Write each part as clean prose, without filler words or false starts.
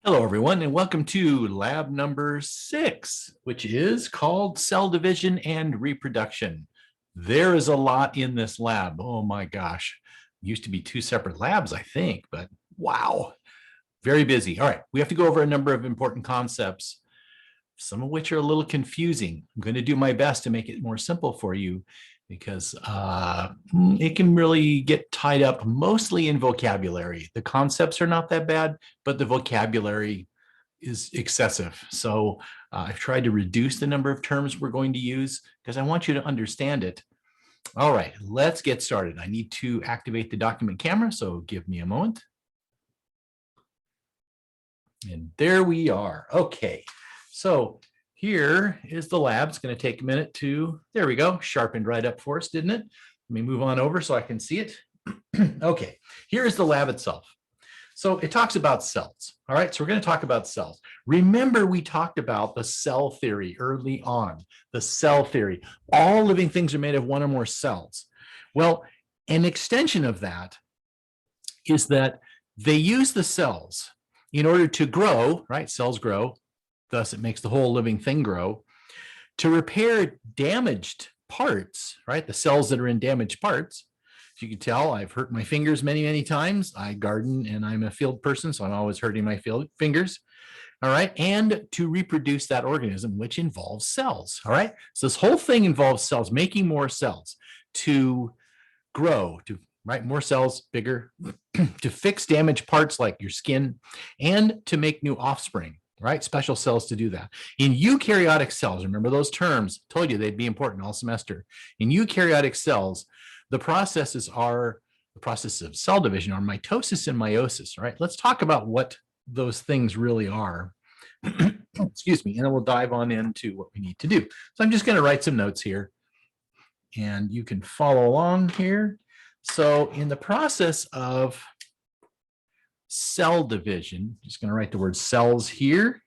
Hello, everyone, and welcome to lab number 6, which is called Cell Division and Reproduction. There is a lot in this lab. Oh my gosh. Used to be 2 separate labs, I think, but wow, very busy. All right, we have to go over a number of important concepts, some of which are a little confusing. I'm going to do my best to make it more simple for you because it can really get tied up mostly in vocabulary. The concepts are not that bad, but the vocabulary is excessive. So I've tried to reduce the number of terms we're going to use because I want you to understand it. All right, let's get started. I need to activate the document camera, so give me a moment. And there we are. Okay, so here is the lab. It's going to take a minute to, there we go, sharpened right up for us, didn't it? Let me move on over so I can see it. Okay, here is the lab itself. So it talks about cells. All right, so we're going to talk about cells. Remember, we talked about the cell theory early on, the cell theory. All living things are made of one or more cells. Well, an extension of that is that they use the cells in order to grow, right? Cells grow, thus it makes the whole living thing grow, to repair damaged parts, right? The cells that are in damaged parts. As you can tell, I've hurt my fingers many, many times. I garden and I'm a field person, so I'm always hurting my fingers. All right, and to reproduce that organism, which involves cells. All right, so this whole thing involves cells, making more cells to grow, to more cells, bigger, to fix damaged parts like your skin, and to make new offspring. Right, special cells to do that. In eukaryotic cells, remember those terms, told you they'd be important all semester. In eukaryotic cells, the processes are, the process of cell division are mitosis and meiosis. All right, let's talk about what those things really are. Excuse me, and then we'll dive on into what we need to do. So I'm just going to write some notes here, and you can follow along here. So in the process of cell division, just going to write the word cells here.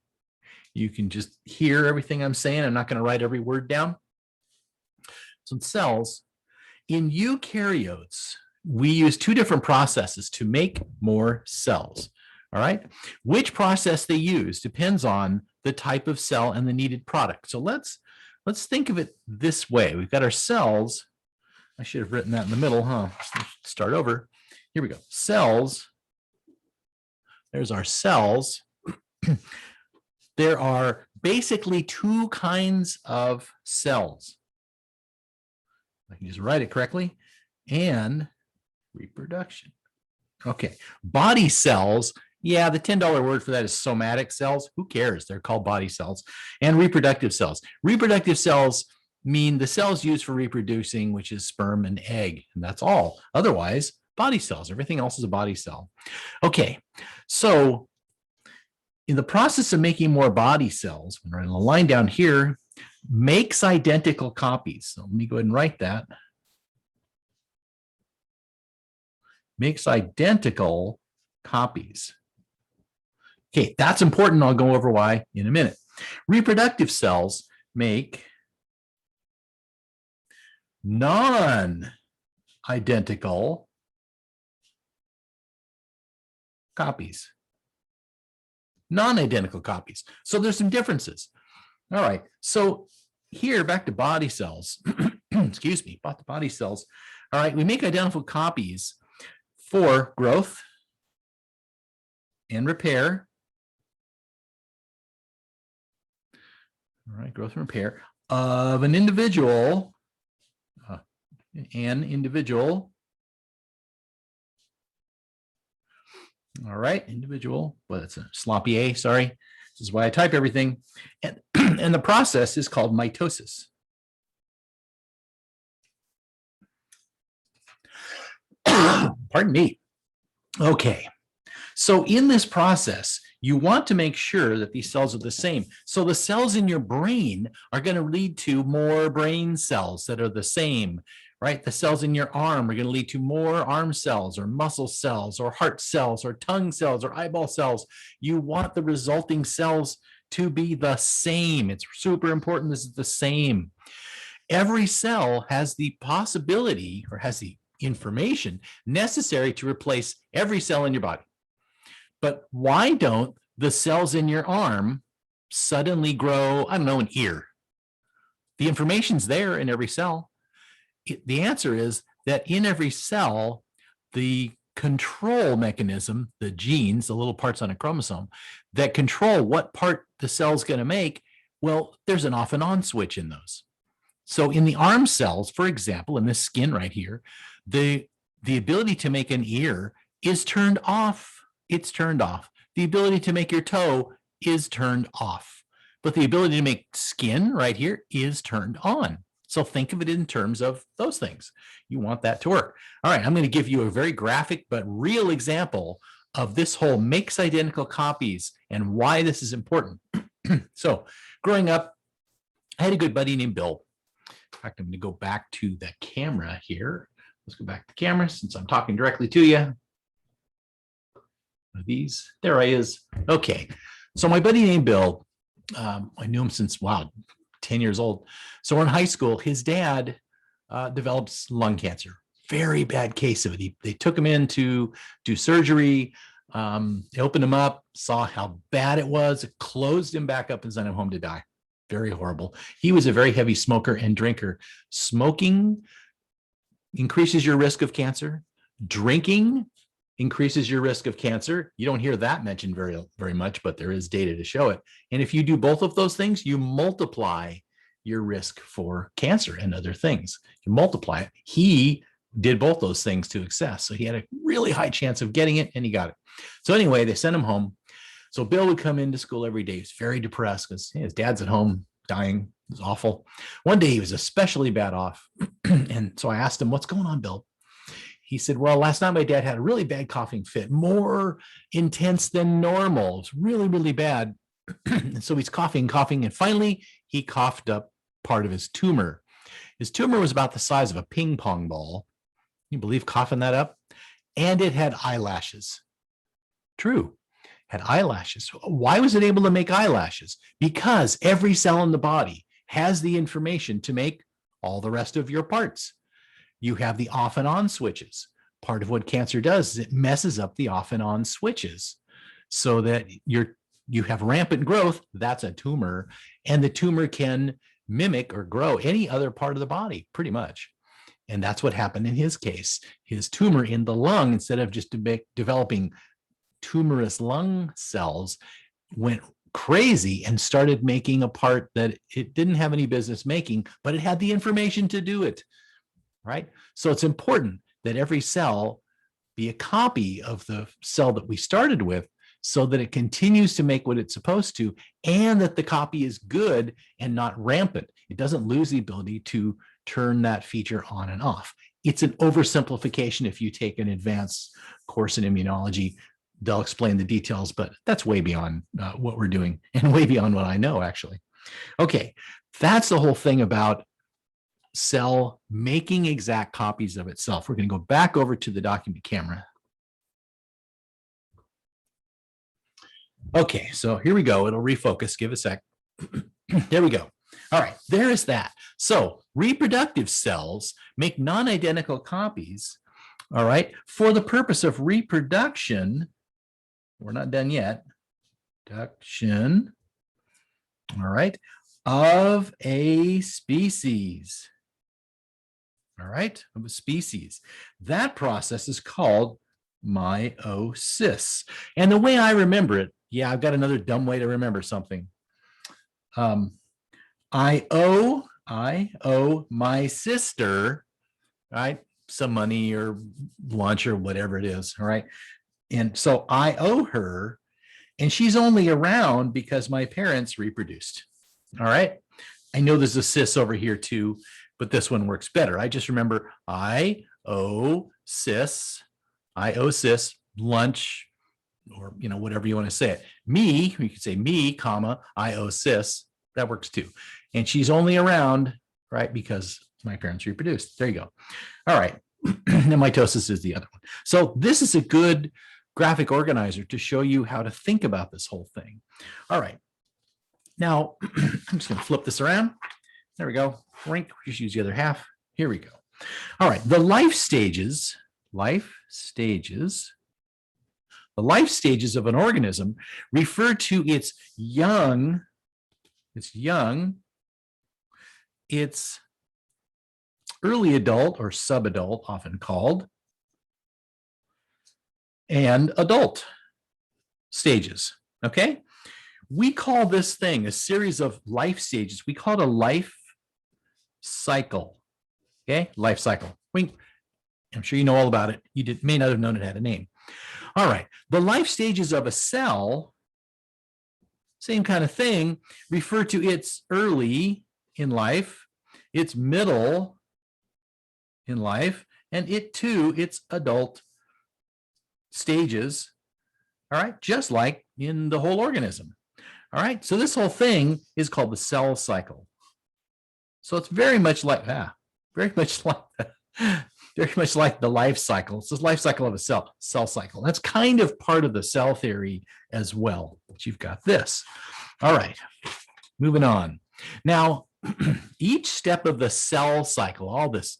You can just hear everything I'm saying. I'm not going to write every word down. So in cells, in eukaryotes, we use 2 different processes to make more cells. All right. Which process they use depends on the type of cell and the needed product. So let's think of it this way. We've got our cells. I should have written that in the middle, huh? Let's start over. Here we go. Cells. There's our cells. There are basically 2 kinds of cells. I can just write it correctly. And reproduction. Okay. Body cells. Yeah, the $10 word for that is somatic cells. Who cares? They're called body cells. And reproductive cells. Reproductive cells mean the cells used for reproducing, which is sperm and egg. And that's all. Otherwise, body cells. Everything else is a body cell. Okay, so in the process of making more body cells, I'm writing a line down here, makes identical copies. So let me go ahead and write that. Makes identical copies. Okay, that's important. I'll go over why in a minute. Reproductive cells make non-identical copies. Non-identical copies. So there's some differences. All right. So here, back to body cells. Excuse me, about the body cells. All right. We make identical copies for growth and repair. All right. Growth and repair of an individual. All right, individual, but it's a sloppy A, sorry. This is why I type everything. And, and the process is called mitosis. Pardon me. Okay, so in this process, you want to make sure that these cells are the same. So the cells in your brain are going to lead to more brain cells that are the same. Right? The cells in your arm are going to lead to more arm cells or muscle cells or heart cells or tongue cells or eyeball cells. You want the resulting cells to be the same. It's super important this is the same. Every cell has the possibility or has the information necessary to replace every cell in your body. But why don't the cells in your arm suddenly grow, I don't know, an ear? The information's there in every cell. The answer is that in every cell, the control mechanism, the genes, the little parts on a chromosome that control what part the cell's going to make, well, there's an off and on switch in those. So in the arm cells, for example, in this skin right here, the ability to make an ear is turned off. It's turned off. The ability to make your toe is turned off. But the ability to make skin right here is turned on. So think of it in terms of those things. You want that to work. All right, I'm going to give you a very graphic but real example of this whole makes identical copies and why this is important. So growing up, I had a good buddy named Bill. In fact, I'm going to go back to the camera here. Let's go back to the camera since I'm talking directly to you. These, there I is. Okay, so my buddy named Bill, I knew him since, wow, 10 years old. So we're in high school. His dad develops lung cancer. Very bad case of it. They took him in to do surgery. They opened him up, saw how bad it was, closed him back up and sent him home to die. Very horrible. He was a very heavy smoker and drinker. Smoking increases your risk of cancer. Drinking increases your risk of cancer. You don't hear that mentioned very much, but there is data to show it. And if you do both of those things, you multiply your risk for cancer and other things. You multiply it. He did both those things to excess. So he had a really high chance of getting it, and he got it. So anyway, they sent him home. So Bill would come into school every day. He was very depressed because his dad's at home dying. It was awful. One day he was especially bad off. And so I asked him, what's going on, Bill? He said, well, last night my dad had a really bad coughing fit, more intense than normal. It's really, really bad. And so he's coughing, and finally he coughed up part of his tumor. His tumor was about the size of a ping pong ball. Can you believe coughing that up? And it had eyelashes. True, had eyelashes. Why was it able to make eyelashes? Because every cell in the body has the information to make all the rest of your parts. You have the off and on switches. Part of what cancer does is it messes up the off and on switches so that you have rampant growth. That's a tumor, and the tumor can mimic or grow any other part of the body pretty much. And that's what happened in his case. His tumor in the lung, instead of just developing tumorous lung cells, went crazy and started making a part that it didn't have any business making, but it had the information to do it. Right? So it's important that every cell be a copy of the cell that we started with so that it continues to make what it's supposed to, and that the copy is good and not rampant. It doesn't lose the ability to turn that feature on and off. It's an oversimplification. If you take an advanced course in immunology, they'll explain the details, but that's way beyond what we're doing and way beyond what I know, actually. Okay, that's the whole thing about cell making exact copies of itself. We're going to go back over to the document camera. Okay, so here we go. It'll refocus. Give a sec. There we go. All right, there is that. So reproductive cells make non-identical copies, all right, for the purpose of reproduction. We're not done yet. Production, all right, of a species. All right, of a species. That process is called meiosis. And the way I remember it, yeah, I've got another dumb way to remember something. I owe my sister, right, some money or lunch or whatever it is, all right? And so I owe her, and she's only around because my parents reproduced, all right? I know there's a cis over here too, but this one works better. I just remember I owe cis lunch, or whatever you want to say it. Me, you could say me, comma, I owe cis. That works too. And she's only around, right, because my parents reproduced. There you go. All right. And mitosis is the other one. So this is a good graphic organizer to show you how to think about this whole thing. All right. Now, I'm just going to flip this around. There we go. Just use the other half. Here we go. All right. The life stages The life stages of an organism refer to its young, its early adult or subadult, often called, and adult stages, okay? We call this thing a series of life stages. We call it a life cycle, okay? Life cycle. I'm sure you know all about it. You may not have known it had a name. All right, the life stages of a cell, same kind of thing, refer to its early in life, its middle in life, and its adult stages, all right, just like in the whole organism. All right, so this whole thing is called the cell cycle. So it's very much like the life cycle. It's the life cycle of a cell cycle. That's kind of part of the cell theory as well. But you've got this. All right, moving on. Now, each step of the cell cycle, all this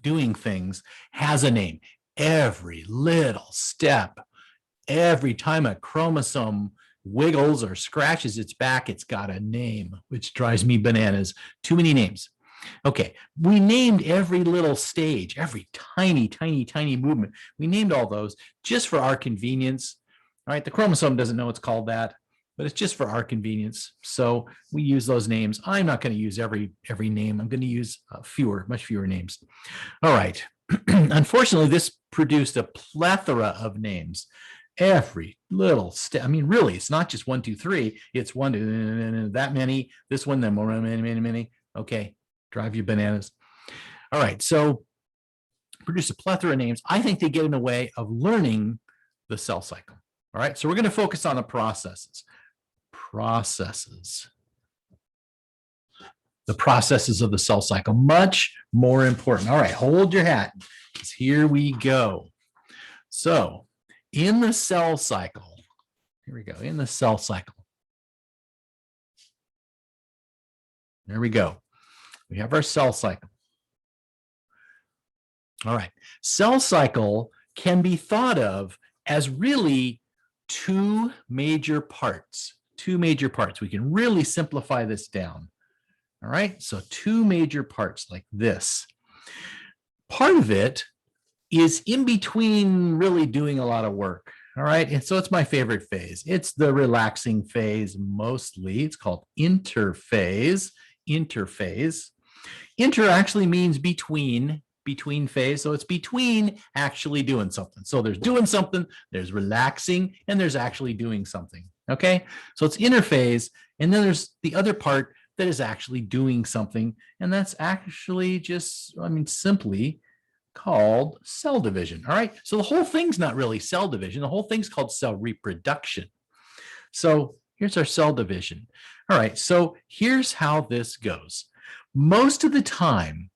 doing things, has a name. Every little step, every time a chromosome wiggles or scratches its back, it's got a name, which drives me bananas. Too many names. Okay, we named every little stage, every tiny movement. We named all those just for our convenience. All right, the chromosome doesn't know it's called that, but it's just for our convenience. So we use those names. I'm not going to use every name. I'm going to use much fewer names. All right. Unfortunately, this produced a plethora of names. Every little step. I mean, really, it's not just 1, 2, 3. It's one, that many. This one, then more, many. Okay, drive you bananas. All right, so produce a plethora of names. I think they get in the way of learning the cell cycle. All right, so we're going to focus on the processes. The processes of the cell cycle, much more important. All right, hold your hat, because here we go. So in the cell cycle, here we go, in the cell cycle. There we go. We have our cell cycle. All right, cell cycle can be thought of as really two major parts. We can really simplify this down. All right, so two major parts like this. Part of it is in between really doing a lot of work. All right, and so it's my favorite phase. It's the relaxing phase mostly. It's called interphase. Inter actually means between phase. So it's between actually doing something. So there's doing something, there's relaxing, and there's actually doing something. Okay, so it's interphase, and then there's the other part that is actually doing something, and that's actually just, simply called cell division. All right, so the whole thing's not really cell division. The whole thing's called cell reproduction. So here's our cell division. All right, so here's how this goes. Most of the time,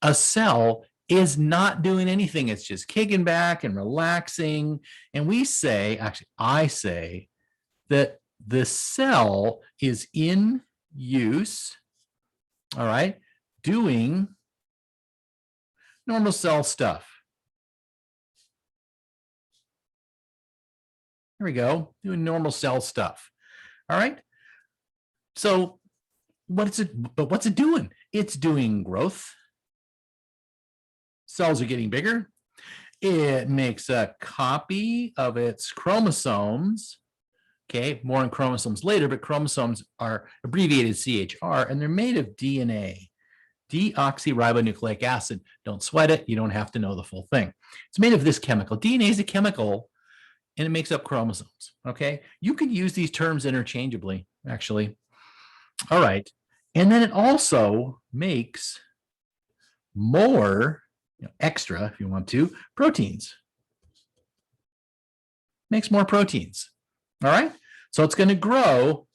a cell is not doing anything. It's just kicking back and relaxing. And we say, actually, I say that the cell is in use, all right, doing normal cell stuff. Here we go, doing normal cell stuff. All right. So what's it doing? It's doing growth. Cells are getting bigger. It makes a copy of its chromosomes. Okay, more on chromosomes later, but chromosomes are abbreviated CHR, and they're made of DNA, deoxyribonucleic acid. Don't sweat it. You don't have to know the full thing. It's made of this chemical. DNA is a chemical, and it makes up chromosomes. Okay, you could use these terms interchangeably, actually. All right, and then it also makes more, extra, if you want to, proteins. Makes more proteins. All right, so it's going to grow,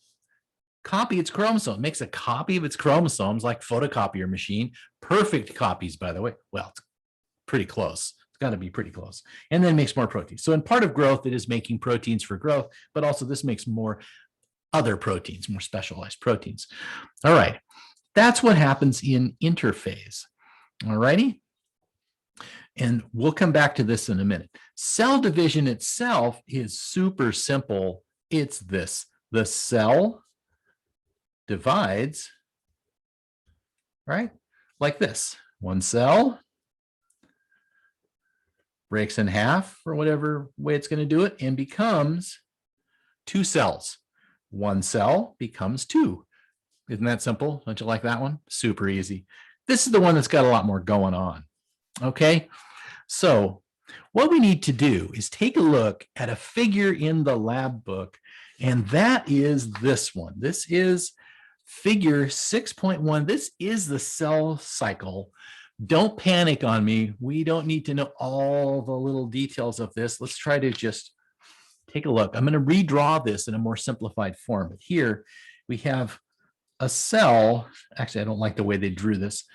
copy its chromosome, makes a copy of its chromosomes like photocopier machine. Perfect copies, by the way. Well, it's pretty close. It's got to be pretty close. And then makes more proteins. So in part of growth, it is making proteins for growth, but also this makes more other proteins, more specialized proteins. All right, that's what happens in interphase. All righty. And we'll come back to this in a minute. Cell division itself is super simple. It's this. The cell divides, right? Like this. One cell breaks in half or whatever way it's going to do it and becomes two cells. One cell becomes two. Isn't that simple? Don't you like that one? Super easy. This is the one that's got a lot more going on. Okay, so what we need to do is take a look at a figure in the lab book, and that is this one. This is figure 6.1. This is the cell cycle. Don't panic on me. We don't need to know all the little details of this. Let's try to just take a look. I'm going to redraw this in a more simplified form. But here we have a cell. Actually, I don't like the way they drew this.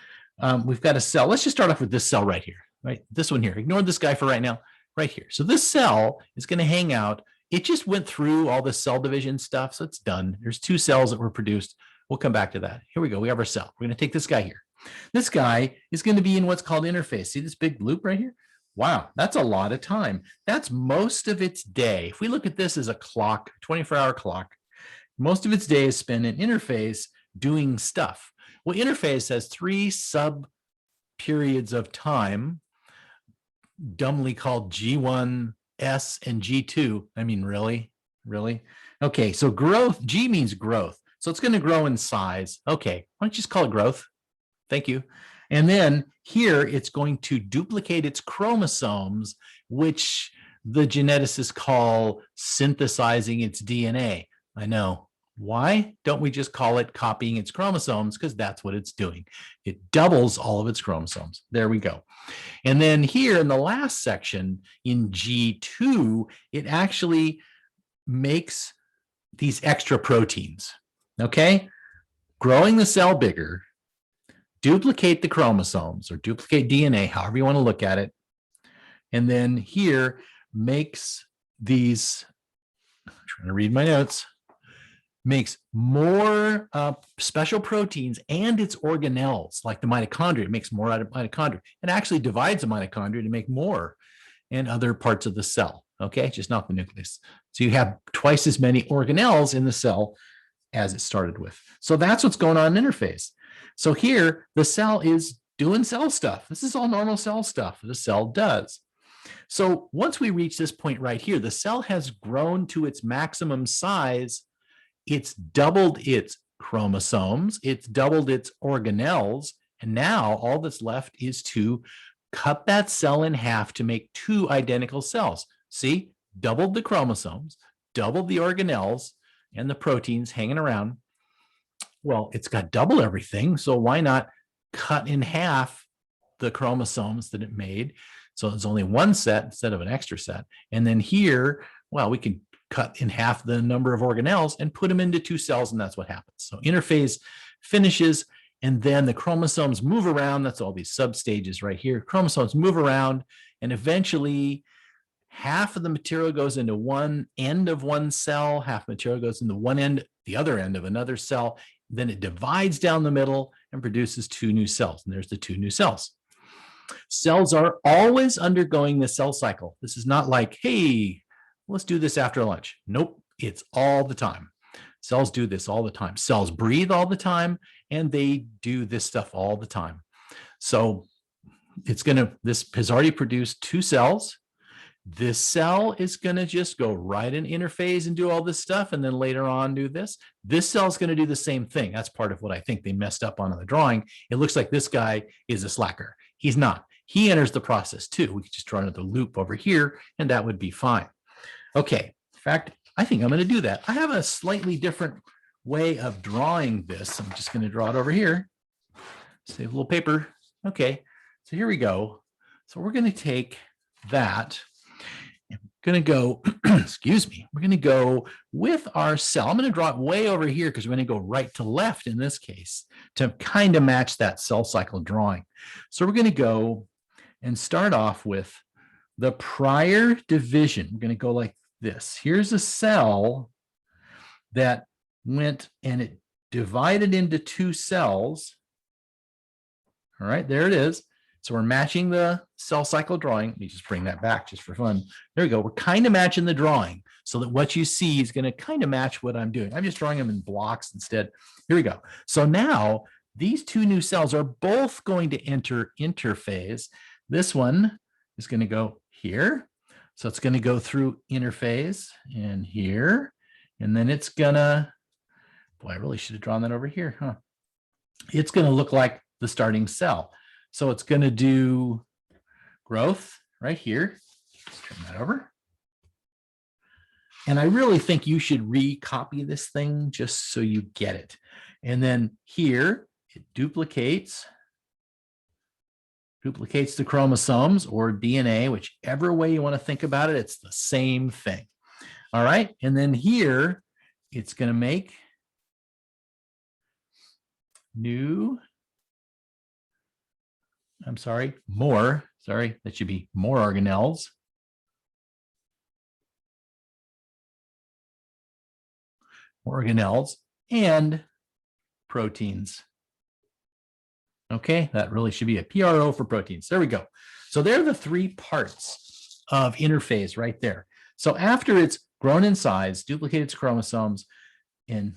We've got a cell. Let's just start off with this cell right here, right? This one here. Ignore this guy for right now, right here. So this cell is going to hang out. It just went through all the cell division stuff, so it's done. There's two cells that were produced. We'll come back to that. Here we go. We have our cell. We're going to take this guy here. This guy is going to be in what's called interphase. See this big loop right here? Wow, that's a lot of time. That's most of its day. If we look at this as a clock, 24-hour clock, most of its day is spent in interphase doing stuff. Well, interphase has three sub periods of time, dumbly called G1, S, and G2. I mean, really? Okay, so growth, G means growth. So it's going to grow in size. Okay, why don't you just call it growth? Thank you. And then here it's going to duplicate its chromosomes, which the geneticists call synthesizing its DNA. I know. Why don't we just call it copying its chromosomes? Because that's what it's doing. It doubles all of its chromosomes. There we go. And then here in the last section in G2, it actually makes these extra proteins. Okay? Growing the cell bigger, duplicate the chromosomes or duplicate DNA, however you want to look at it. And then here makes these, I'm trying to read my notes, makes more special proteins and its organelles, like the mitochondria. It makes more out of mitochondria. It actually divides the mitochondria to make more in other parts of the cell, okay? Just not the nucleus. So you have twice as many organelles in the cell as it started with. So that's what's going on in interphase. So here, the cell is doing cell stuff. This is all normal cell stuff that a cell does. So once we reach this point right here, the cell has grown to its maximum size. It's doubled its chromosomes. It's doubled its organelles. And now all that's left is to cut that cell in half to make two identical cells. See, doubled the chromosomes, doubled the organelles and the proteins hanging around. Well, it's got double everything, so why not cut in half the chromosomes that it made? So it's only one set instead of an extra set. And then here, well, we can cut in half the number of organelles and put them into two cells, and that's what happens. So interphase finishes, and then the chromosomes move around. That's all these substages right here. Chromosomes move around, and eventually half of the material goes into one end of one cell, half material goes into one end, the other end of another cell. Then it divides down the middle and produces two new cells. And there's the two new cells. Cells are always undergoing the cell cycle. This is not like, hey, let's do this after lunch. Nope, it's all the time. Cells do this all the time. Cells breathe all the time, and they do this stuff all the time. So this has already produced two cells. This cell is going to just go right in interphase and do all this stuff, and then later on do this. This cell is going to do the same thing. That's part of what I think they messed up on in the drawing. It looks like this guy is a slacker. He's not. He enters the process too. We could just draw another loop over here, and that would be fine. Okay, in fact, I think I'm going to do that. I have a slightly different way of drawing this. I'm just going to draw it over here. Save a little paper. Okay, so here we go. So we're going to take that. Going to go, excuse me, we're going to go with our cell. I'm going to draw it way over here because we're going to go right to left in this case to kind of match that cell cycle drawing. So we're going to go and start off with the prior division. We're going to go like this. Here's a cell that went and it divided into two cells. All right, there it is. So we're matching the cell cycle drawing. Let me just bring that back just for fun. There we go. We're kind of matching the drawing so that what you see is going to kind of match what I'm doing. I'm just drawing them in blocks instead. Here we go. So now these two new cells are both going to enter interphase. This one is going to go here. So it's going to go through interphase and here. And then it's going to, boy, I really should have drawn that over here, huh? It's going to look like the starting cell. So it's going to do growth right here. Let's turn that over. And I really think you should recopy this thing just so you get it. And then here it duplicates the chromosomes or DNA, whichever way you want to think about it, it's the same thing. All right. And then here it's going to make that should be more organelles. And proteins. Okay, that really should be a PRO for proteins. There we go. So they're the three parts of interphase right there. So after it's grown in size, duplicated its chromosomes, and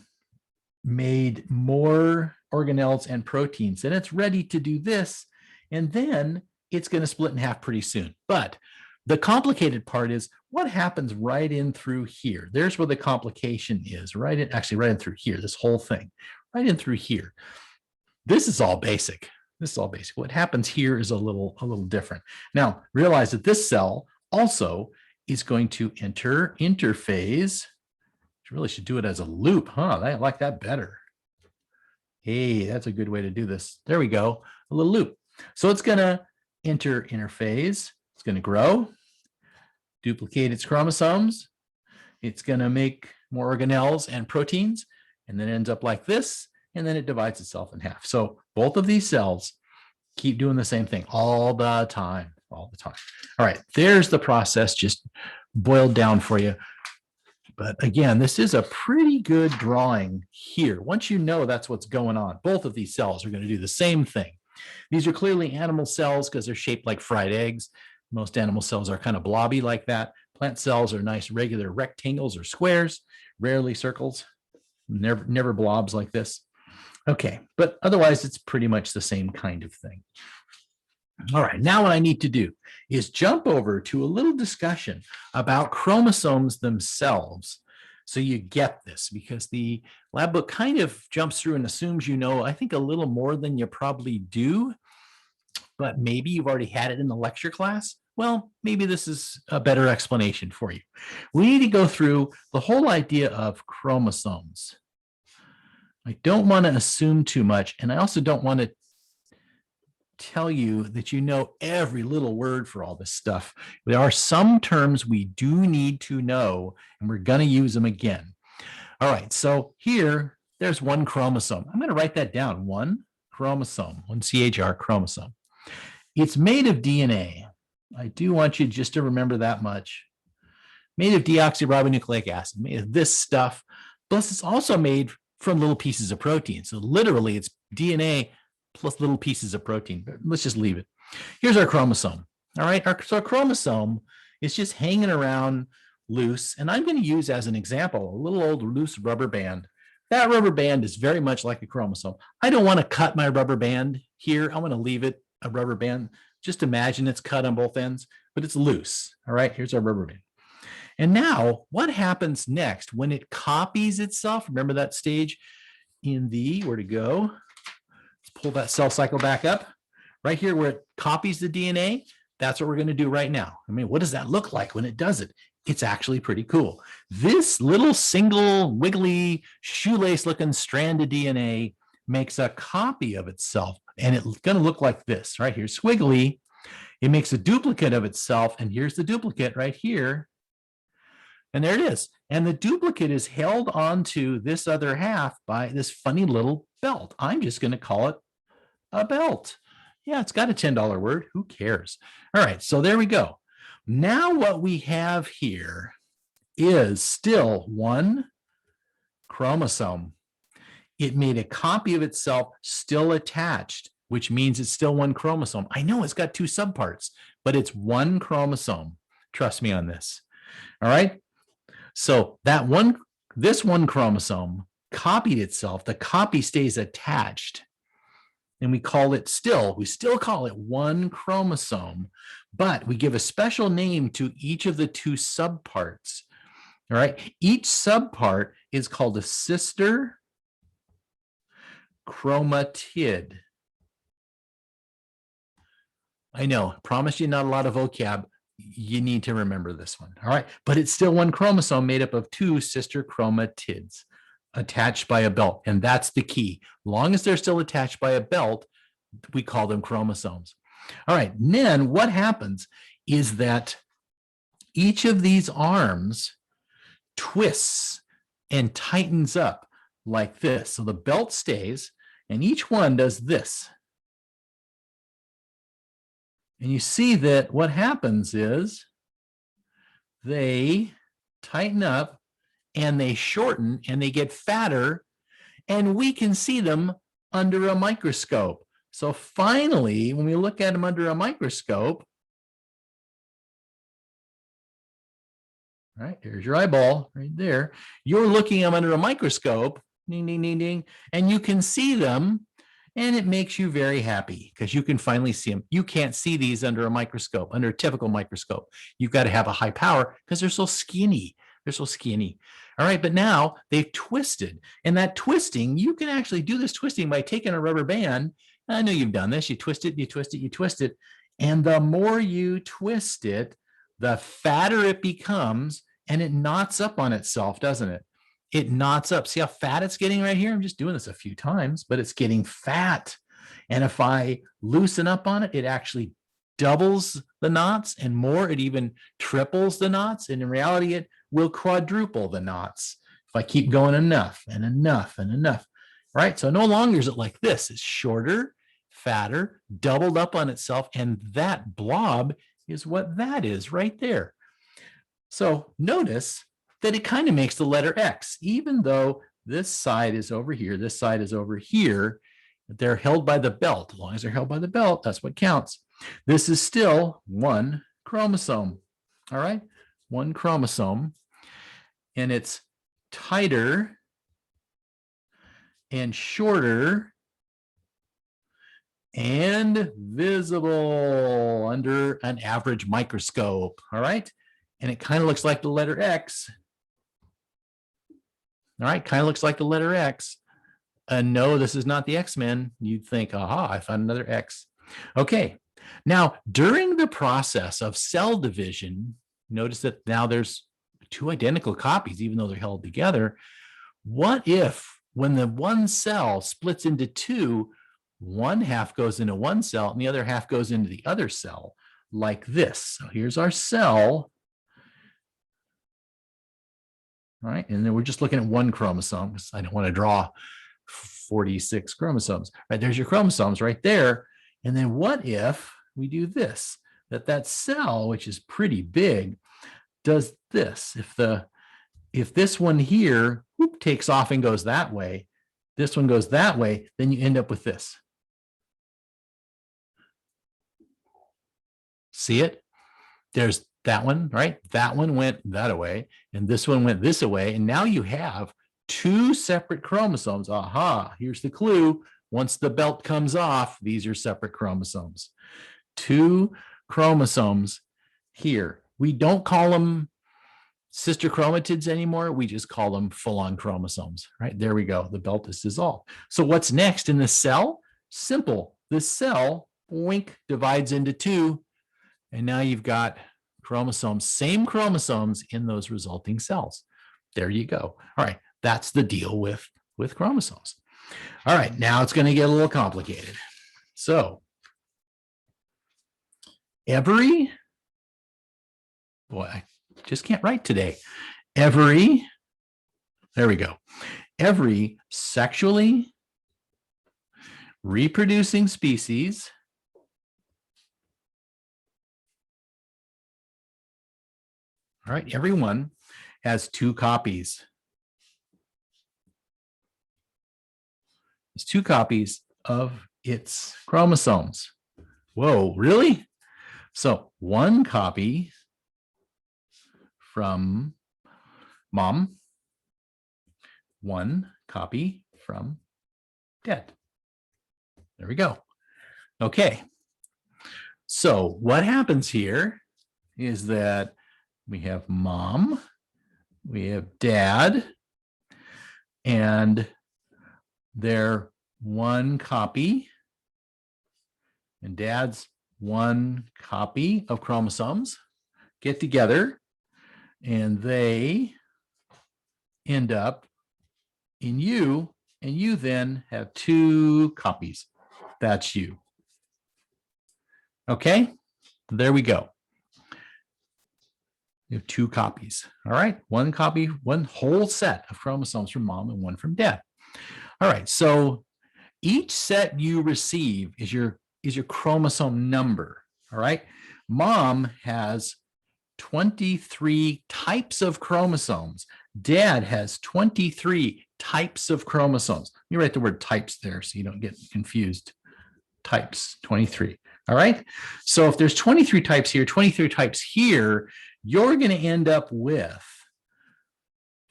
made more organelles and proteins, then it's ready to do this. And then it's going to split in half pretty soon. But the complicated part is what happens right in through here. There's where the complication is, right in through here, this whole thing, right in through here. This is all basic. What happens here is a little different. Now, realize that this cell also is going to enter interphase. You really should do it as a loop, huh? I like that better. Hey, that's a good way to do this. There we go, a little loop. So it's going to enter interphase. It's going to grow, duplicate its chromosomes. It's going to make more organelles and proteins, and then ends up like this, and then it divides itself in half. So both of these cells keep doing the same thing all the time. All right, there's the process just boiled down for you. But again, this is a pretty good drawing here. Once you know that's what's going on, both of these cells are going to do the same thing. These are clearly animal cells because they're shaped like fried eggs. Most animal cells are kind of blobby like that. Plant cells are nice regular rectangles or squares, rarely circles, never blobs like this. Okay, but otherwise it's pretty much the same kind of thing. All right, now what I need to do is jump over to a little discussion about chromosomes themselves so you get this, because the lab book kind of jumps through and assumes you know, I think, a little more than you probably do, but maybe you've already had it in the lecture class. Well, maybe this is a better explanation for you. We need to go through the whole idea of chromosomes. I don't want to assume too much, and I also don't want to tell you that you know every little word for all this stuff. There are some terms we do need to know, and we're going to use them again. All right, so here, there's one chromosome. I'm going to write that down, one chromosome, one CHR chromosome. It's made of DNA. I do want you just to remember that much. Made of deoxyribonucleic acid, made of this stuff, plus it's also made from little pieces of protein. So literally it's DNA plus little pieces of protein. But let's just leave it. Here's our chromosome. All right, so our chromosome is just hanging around loose. And I'm going to use as an example a little old loose rubber band. That rubber band is very much like a chromosome. I don't want to cut my rubber band here. I want to leave it a rubber band. Just imagine it's cut on both ends, but it's loose. All right, here's our rubber band. And now what happens next when it copies itself? Remember that stage in the, where to go? Let's pull that cell cycle back up. Right here where it copies the DNA, that's what we're going to do right now. I mean, what does that look like when it does it? It's actually pretty cool. This little single wiggly shoelace looking strand of DNA makes a copy of itself, and it's going to look like this. Right here, squiggly. It makes a duplicate of itself, and here's the duplicate right here. And there it is. And the duplicate is held onto this other half by this funny little belt. I'm just going to call it a belt. Yeah, it's got a $10 word. Who cares? All right, so there we go. Now what we have here is still one chromosome. It made a copy of itself still attached which means it's still one chromosome. I know it's got two subparts, but it's one chromosome. Trust me on this. All right. So this one chromosome copied itself. The copy stays attached. And we still call it one chromosome, but we give a special name to each of the two subparts. All right. Each subpart is called a sister chromatid. I know, promise you not a lot of vocab. You need to remember this one. All right. But it's still one chromosome made up of two sister chromatids attached by a belt. And that's the key. Long as they're still attached by a belt, we call them chromosomes. All right. And then what happens is that each of these arms twists and tightens up like this. So the belt stays, and each one does this. And you see that what happens is they tighten up and they shorten and they get fatter, and we can see them under a microscope. So finally, when we look at them under a microscope, right, there's your eyeball right there. You're looking at them under a microscope, ding, ding, ding, ding, and you can see them. And it makes you very happy because you can finally see them. You can't see these under a microscope, under a typical microscope. You've got to have a high power because they're so skinny. They're so skinny. All right, but now they've twisted. And that twisting, you can actually do this twisting by taking a rubber band. I know you've done this. You twist it, you twist it, you twist it. And the more you twist it, the fatter it becomes, and it knots up on itself, doesn't it? It knots up. See how fat it's getting right here? I'm just doing this a few times, but it's getting fat. And if I loosen up on it, it actually doubles the knots, and more, it even triples the knots. And in reality, it will quadruple the knots if I keep going enough and enough and enough. Right? So no longer is it like this. It's shorter, fatter, doubled up on itself. And that blob is what that is right there. So notice that it kind of makes the letter X, even though this side is over here, this side is over here. They're held by the belt. As long as they're held by the belt, that's what counts. This is still one chromosome. All right, one chromosome. And it's tighter and shorter and visible under an average microscope. All right, and it kind of looks like the letter X. All right, kind of looks like the letter X. No, this is not the X-Men. You'd think, aha, I found another X. Okay, now during the process of cell division, notice that now there's two identical copies, even though they're held together. What if when the one cell splits into two, one half goes into one cell and the other half goes into the other cell, like this? So here's our cell. All right, and then we're just looking at one chromosome because I don't want to draw 46 chromosomes. All right, there's your chromosomes right there. And then what if we do this? That cell, which is pretty big, does this. If this one here takes off and goes that way, this one goes that way, then you end up with this. See it? There's that one, right? That one went that way, and this one went this way. And now you have two separate chromosomes. Aha, here's the clue. Once the belt comes off, these are separate chromosomes. Two chromosomes here. We don't call them sister chromatids anymore. We just call them full-on chromosomes, right? There we go. The belt is dissolved. So what's next in the cell? Simple. The cell, wink, divides into two, and now you've got chromosomes, same chromosomes in those resulting cells. There you go. All right, that's the deal with chromosomes. All right, now it's going to get a little complicated. So boy, I just can't write today. There we go. Every sexually reproducing species all right, everyone has two copies. There's two copies of its chromosomes. Whoa, really? So one copy from mom, one copy from dad. There we go. Okay. So what happens here is that we have mom, we have dad, and they're one copy, and dad's one copy of chromosomes get together, and they end up in you, and you then have two copies. That's you. Okay, there we go. You have two copies. All right, one copy, one whole set of chromosomes from mom and one from dad. All right, so each set you receive is your chromosome number. All right, mom has 23 types of chromosomes. Dad has 23 types of chromosomes. You write the word types there so you don't get confused. Types, 23. All right. So if there's 23 types here, 23 types here, you're going to end up with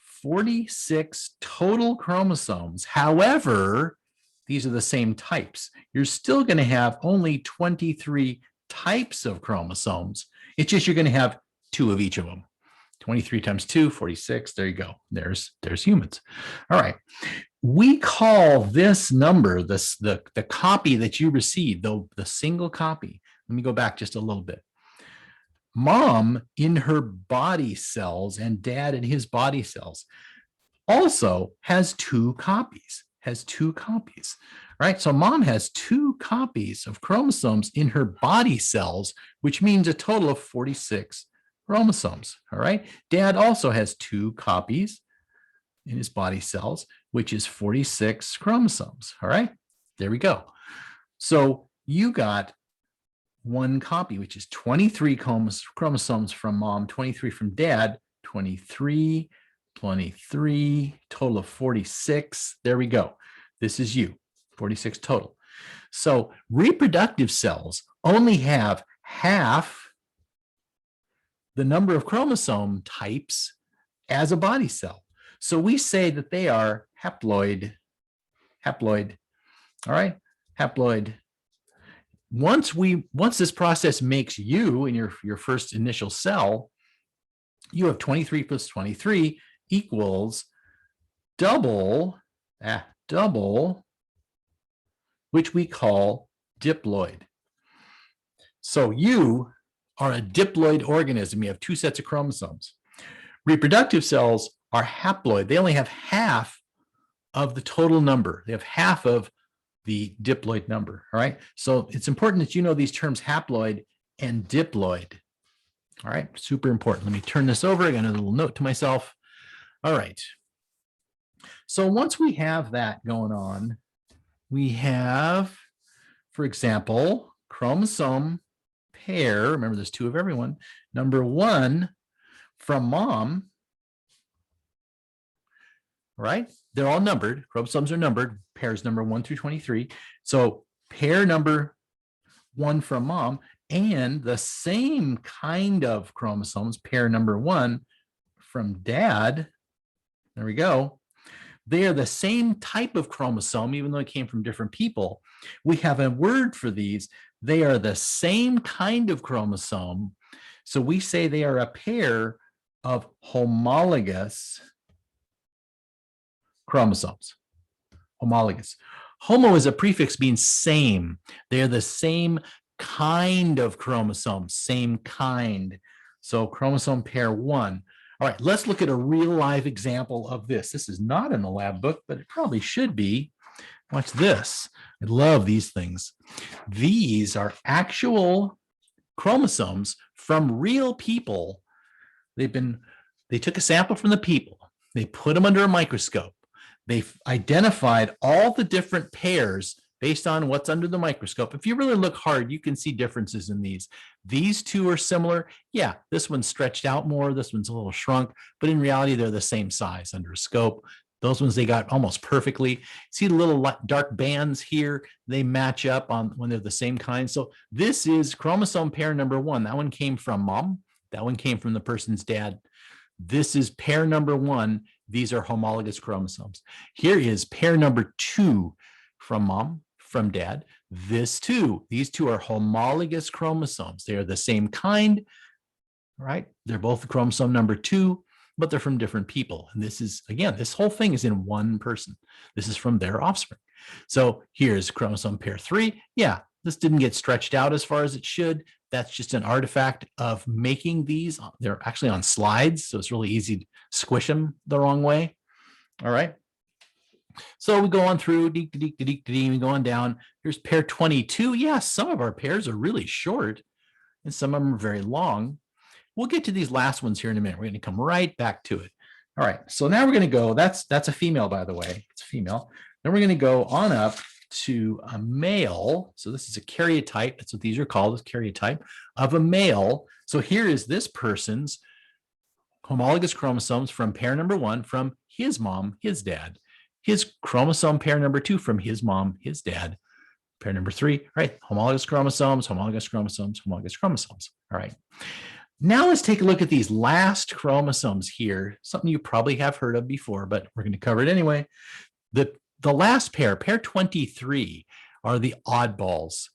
46 total chromosomes. However, these are the same types. You're still going to have only 23 types of chromosomes. It's just you're going to have two of each of them. 23 times 2, 46. There you go. There's humans. All right. We call this number, the copy that you receive, the single copy. Let me go back just a little bit. Mom in her body cells and dad in his body cells also has two copies, right? So mom has two copies of chromosomes in her body cells, which means a total of 46 chromosomes, all right? Dad also has two copies in his body cells, which is 46 chromosomes, all right? There we go. So you got one copy, which is 23 chromosomes from mom, 23 from dad, 23, total of 46. There we go. This is you, 46 total. So reproductive cells only have half the number of chromosome types as a body cell. So we say that they are haploid, all right, haploid. Once this process makes you in your first initial cell, you have 23 plus 23 equals double, which we call diploid. So you are a diploid organism. You have two sets of chromosomes. Reproductive cells are haploid. They only have half of the total number. They have half of the diploid number, all right? So it's important that you know these terms haploid and diploid, all right? Super important. Let me turn this over. I got a little note to myself. All right. So once we have that going on, we have, for example, chromosome pair. Remember, there's two of everyone. Number 1 from mom, right? They're all numbered. Chromosomes are numbered. Pairs number 1 through 23. So pair number 1 from mom and the same kind of chromosomes, pair number 1 from dad. There we go. They are the same type of chromosome, even though it came from different people. We have a word for these. They are the same kind of chromosome. So we say they are a pair of homologous chromosomes. Homologous. Homo is a prefix meaning same. They're the same kind of chromosome, same kind. So chromosome pair 1. All right, let's look at a real live example of this. This is not in the lab book, but it probably should be. Watch this. I love these things. These are actual chromosomes from real people. They took a sample from the people. They put them under a microscope. They've identified all the different pairs based on what's under the microscope. If you really look hard, you can see differences in these. These two are similar. Yeah, this one's stretched out more. This one's a little shrunk, but in reality, they're the same size under a scope. Those ones they got almost perfectly. See the little dark bands here? They match up on when they're the same kind. So this is chromosome pair number 1. That one came from mom. That one came from the person's dad. This is pair number 1. These are homologous chromosomes. Here is pair number 2 from mom, from dad. This too, these two are homologous chromosomes. They are the same kind, right? They're both chromosome number 2, but they're from different people. And this is, again, this whole thing is in one person. This is from their offspring. So here's chromosome pair 3. Yeah, this didn't get stretched out as far as it should. That's just an artifact of making these. They're actually on slides, so it's really easy to squish them the wrong way. All right. So we go on through, we go on down. Here's pair 22. Yeah, some of our pairs are really short, and some of them are very long. We'll get to these last ones here in a minute. We're going to come right back to it. All right, so now we're going to go, that's a female, by the way. It's a female. Then we're going to go on up to a male. So this is a karyotype. That's what these are called, is karyotype of a male. So here is this person's homologous chromosomes from pair number 1 from his mom, his dad. His chromosome pair number 2 from his mom, his dad. Pair number 3, right? Homologous chromosomes, homologous chromosomes, homologous chromosomes. All right. Now let's take a look at these last chromosomes here. Something you probably have heard of before, but we're going to cover it anyway. The last pair, pair 23, are the oddballs.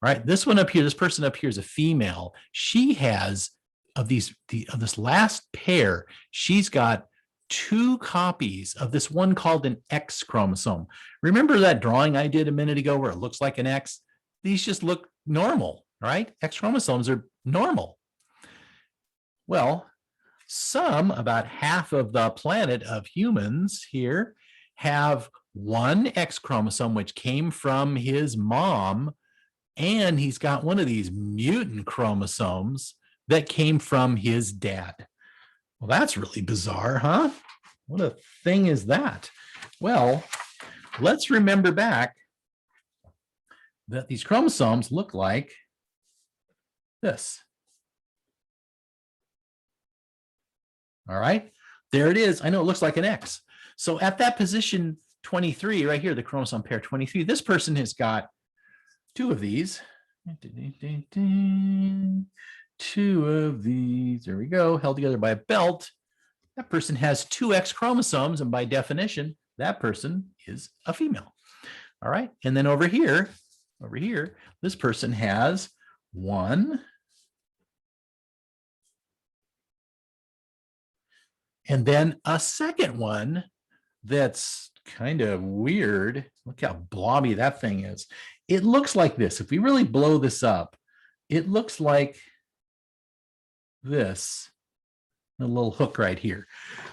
Right? This one up here, this person up here is a female. She has, of this last pair, she's got 2 copies of this one called an X chromosome. Remember that drawing I did a minute ago where it looks like an X? These just look normal, right? X chromosomes are normal. Well, about half of the planet of humans here have one X chromosome, which came from his mom, and he's got one of these mutant chromosomes that came from his dad. Well, that's really bizarre, huh? What a thing is that? Well, let's remember back that these chromosomes look like this. All right, there it is. I know it looks like an X. So at that position 23 right here, the chromosome pair 23, this person has got 2 of these. 2 of these, there we go, held together by a belt. That person has 2 X chromosomes, and by definition, that person is a female. All right, and then over here, this person has 1. And then a second one that's kind of weird. Look how blobby that thing is. It looks like this. If we really blow this up, it looks like this. A little hook right here.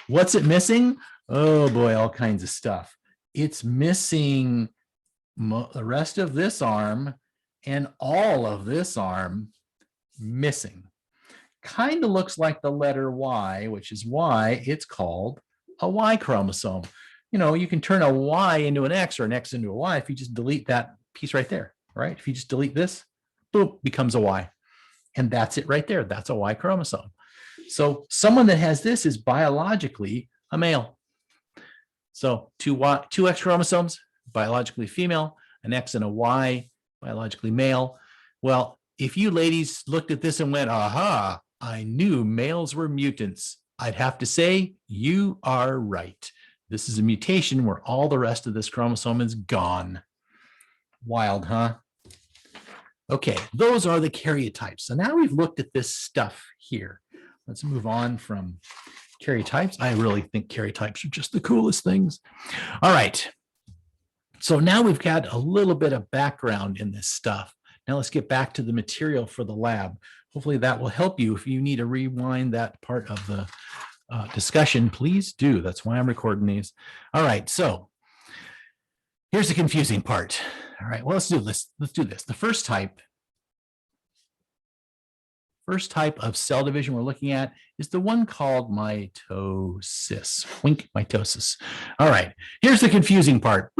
What's it missing? Oh boy, all kinds of stuff. It's missing the rest of this arm and all of this arm missing. Kind of looks like the letter Y, which is why it's called a Y chromosome. You know, you can turn a Y into an X or an X into a Y if you just delete that piece right there, right? If you just delete this, boom, becomes a Y. And that's it right there. That's a Y chromosome. So someone that has this is biologically a male. So 2 X chromosomes, biologically female, an X and a Y, biologically male. Well, if you ladies looked at this and went, aha, I knew males were mutants, I'd have to say you are right. This is a mutation where all the rest of this chromosome is gone. Wild, huh? Okay, those are the karyotypes. So now we've looked at this stuff here. Let's move on from karyotypes. I really think karyotypes are just the coolest things. All right. So now we've got a little bit of background in this stuff. Now let's get back to the material for the lab. Hopefully that will help you. If you need to rewind that part of the discussion, please do. That's why I'm recording these. All right, so here's the confusing part. All right, well, let's do this. Let's do this. The first type of cell division we're looking at is the one called mitosis. Wink, mitosis. All right, here's the confusing part.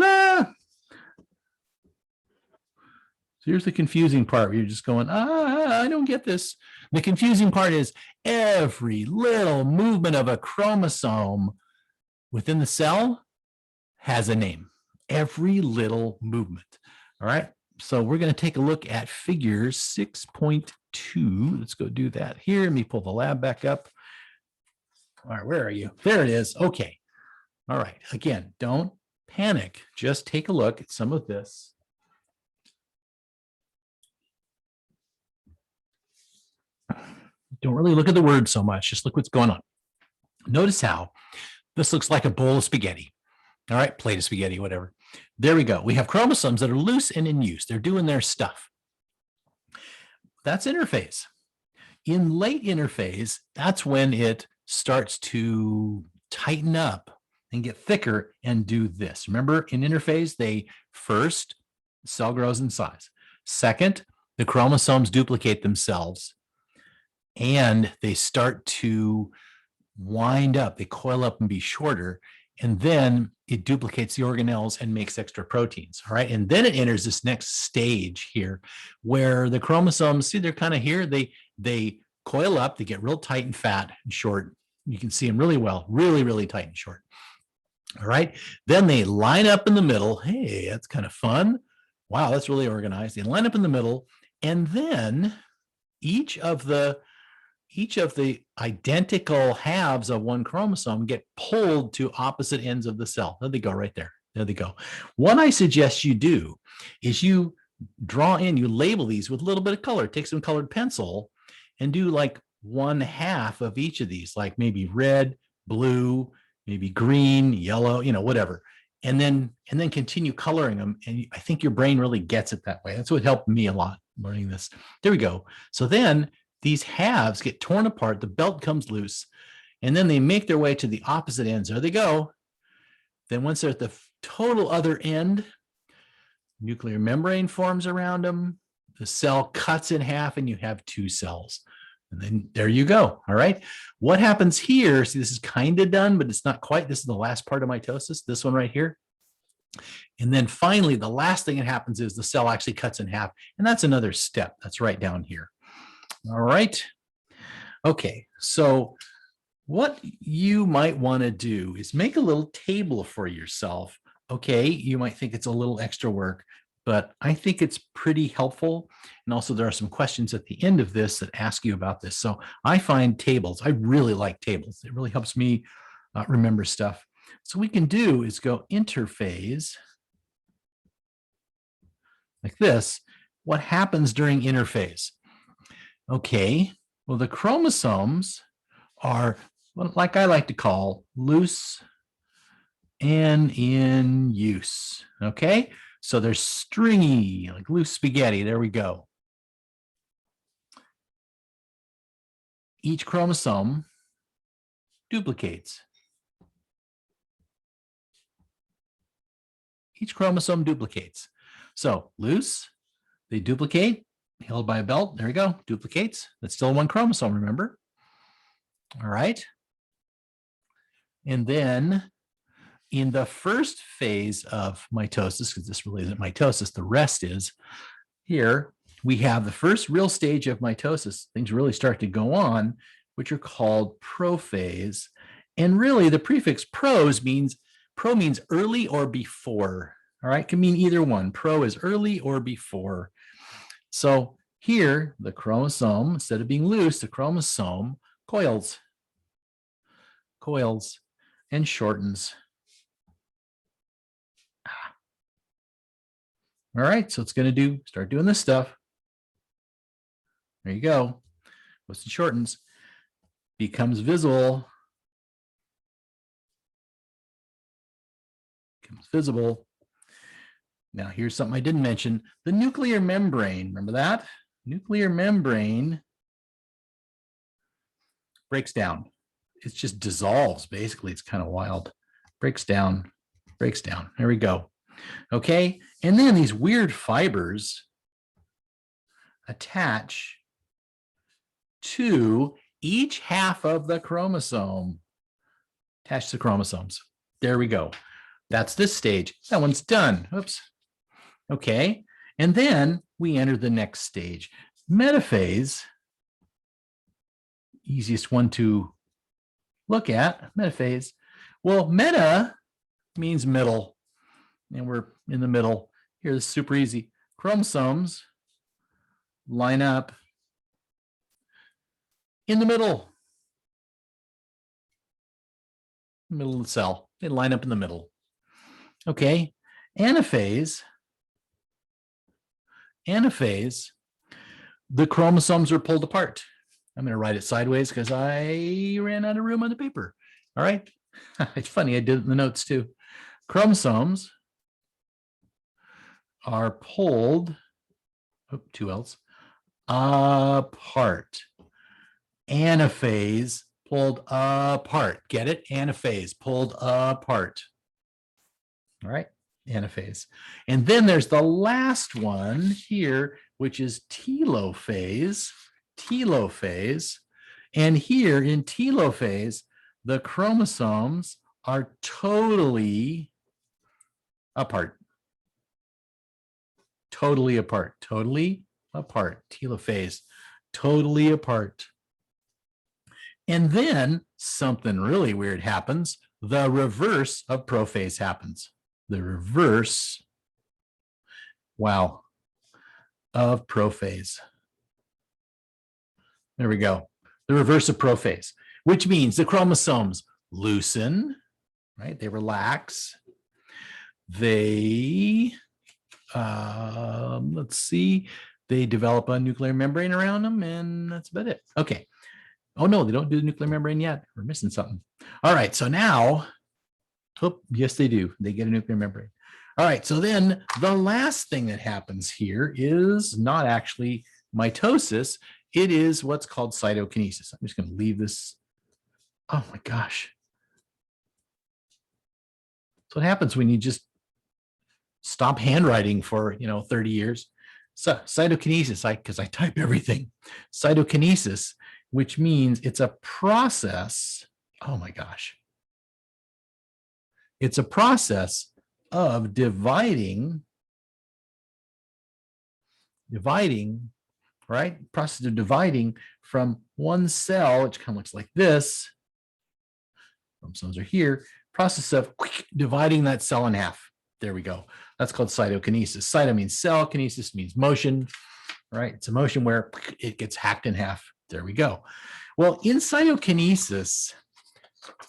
So here's the confusing part where you're just going, I don't get this. The confusing part is every little movement of a chromosome within the cell has a name. Every little movement. All right. So we're going to take a look at figure 6.2. Let's go do that here. Let me pull the lab back up. All right, where are you? There it is. Okay. All right. Again, don't panic. Just take a look at some of this. Don't really look at the words so much. Just look what's going on. Notice how this looks like a bowl of spaghetti. All right, plate of spaghetti, whatever. There we go. We have chromosomes that are loose and in use. They're doing their stuff. That's interphase. In late interphase, that's when it starts to tighten up and get thicker and do this. Remember, in interphase, the cell grows in size. Second, the chromosomes duplicate themselves and they start to wind up, they coil up and be shorter, and then it duplicates the organelles and makes extra proteins, all right? And then it enters this next stage here where the chromosomes, see, they're kind of here, they coil up, they get real tight and fat and short. You can see them really well, really, really tight and short. All right, then they line up in the middle. Hey, that's kind of fun. Wow, that's really organized. They line up in the middle, and then each of the identical halves of one chromosome get pulled to opposite ends of the cell. There they go, right there. There they go. What I suggest you do is you draw in, you label these with a little bit of color. Take some colored pencil and do like 1/2 of each of these, like maybe red, blue, maybe green, yellow, whatever. And then continue coloring them. And I think your brain really gets it that way. That's what helped me a lot learning this. There we go. So then these halves get torn apart, the belt comes loose, and then they make their way to the opposite ends. There they go. Then once they're at the total other end, nuclear membrane forms around them, the cell cuts in half, and you have 2 cells. And then there you go. All right. What happens here? See, this is kind of done, but it's not quite. This is the last part of mitosis, this one right here. And then finally, the last thing that happens is the cell actually cuts in half. And that's another step. That's right down here. All right. Okay. So what you might want to do is make a little table for yourself. Okay. You might think it's a little extra work, but I think it's pretty helpful. And also there are some questions at the end of this that ask you about this. So I find tables, I really like tables. It really helps me remember stuff. So what we can do is go interphase like this. What happens during interphase? Okay, well, the chromosomes are what, like I like to call, loose and in use. Okay, so they're stringy, like loose spaghetti. There we go. Each chromosome duplicates. Each chromosome duplicates. So loose, they duplicate, held by a belt. There we go, duplicates. That's still one chromosome, remember? All right. And then in the first phase of mitosis, because this really isn't mitosis, the rest is, here we have the first real stage of mitosis. Things really start to go on, which are called prophase. And really the prefix pro means early or before. All right, can mean either one. Pro is early or before. So here, the chromosome, instead of being loose, the chromosome coils and shortens. All right, so it's going to start doing this stuff. There you go. Once it shortens, becomes visible. Becomes visible. Now, here's something I didn't mention. The nuclear membrane, remember that? Nuclear membrane breaks down. It just dissolves, basically. It's kind of wild. Breaks down. There we go. Okay, and then these weird fibers attach to each half of the chromosome. Attach to chromosomes. There we go. That's this stage. That one's done. Oops. Okay, and then we enter the next stage. Metaphase, easiest one to look at, metaphase. Well, meta means middle. and we're in the middle. Here, this is super easy. Chromosomes line up in the middle of the cell. They line up in the middle. Okay, anaphase, the chromosomes are pulled apart. I'm going to write it sideways because I ran out of room on the paper. All right. It's funny, I did it in the notes too. Chromosomes are pulled, two L's, apart. Anaphase, pulled apart. Get it? Anaphase, pulled apart. All right, anaphase. And then there's the last one here, which is telophase. Telophase. And here in telophase, the chromosomes are totally apart. Totally apart. Totally apart. Telophase. Totally apart. And then something really weird happens. The reverse of prophase happens. The reverse, wow, of prophase. There we go. The reverse of prophase, which means the chromosomes loosen, right? They relax. They, let's see, they develop a nuclear membrane around them, and that's about it. Okay. Oh, no, they don't do the nuclear membrane yet. We're missing something. All right. So now, oh, yes, they do. They get a nuclear membrane. All right. So then the last thing that happens here is not actually mitosis. It is what's called cytokinesis. I'm just going to leave this. Oh, my gosh. That's what happens when you just stop handwriting for, 30 years. So cytokinesis, because I type everything. Cytokinesis, which means it's a process. Oh my gosh. It's a process of dividing, right? Process of dividing from one cell, which kind of looks like this. Chromosomes are here. Process of dividing that cell in half. There we go. That's called cytokinesis. Cyto means cell, kinesis means motion, right? It's a motion where it gets hacked in half. There we go. Well, in cytokinesis,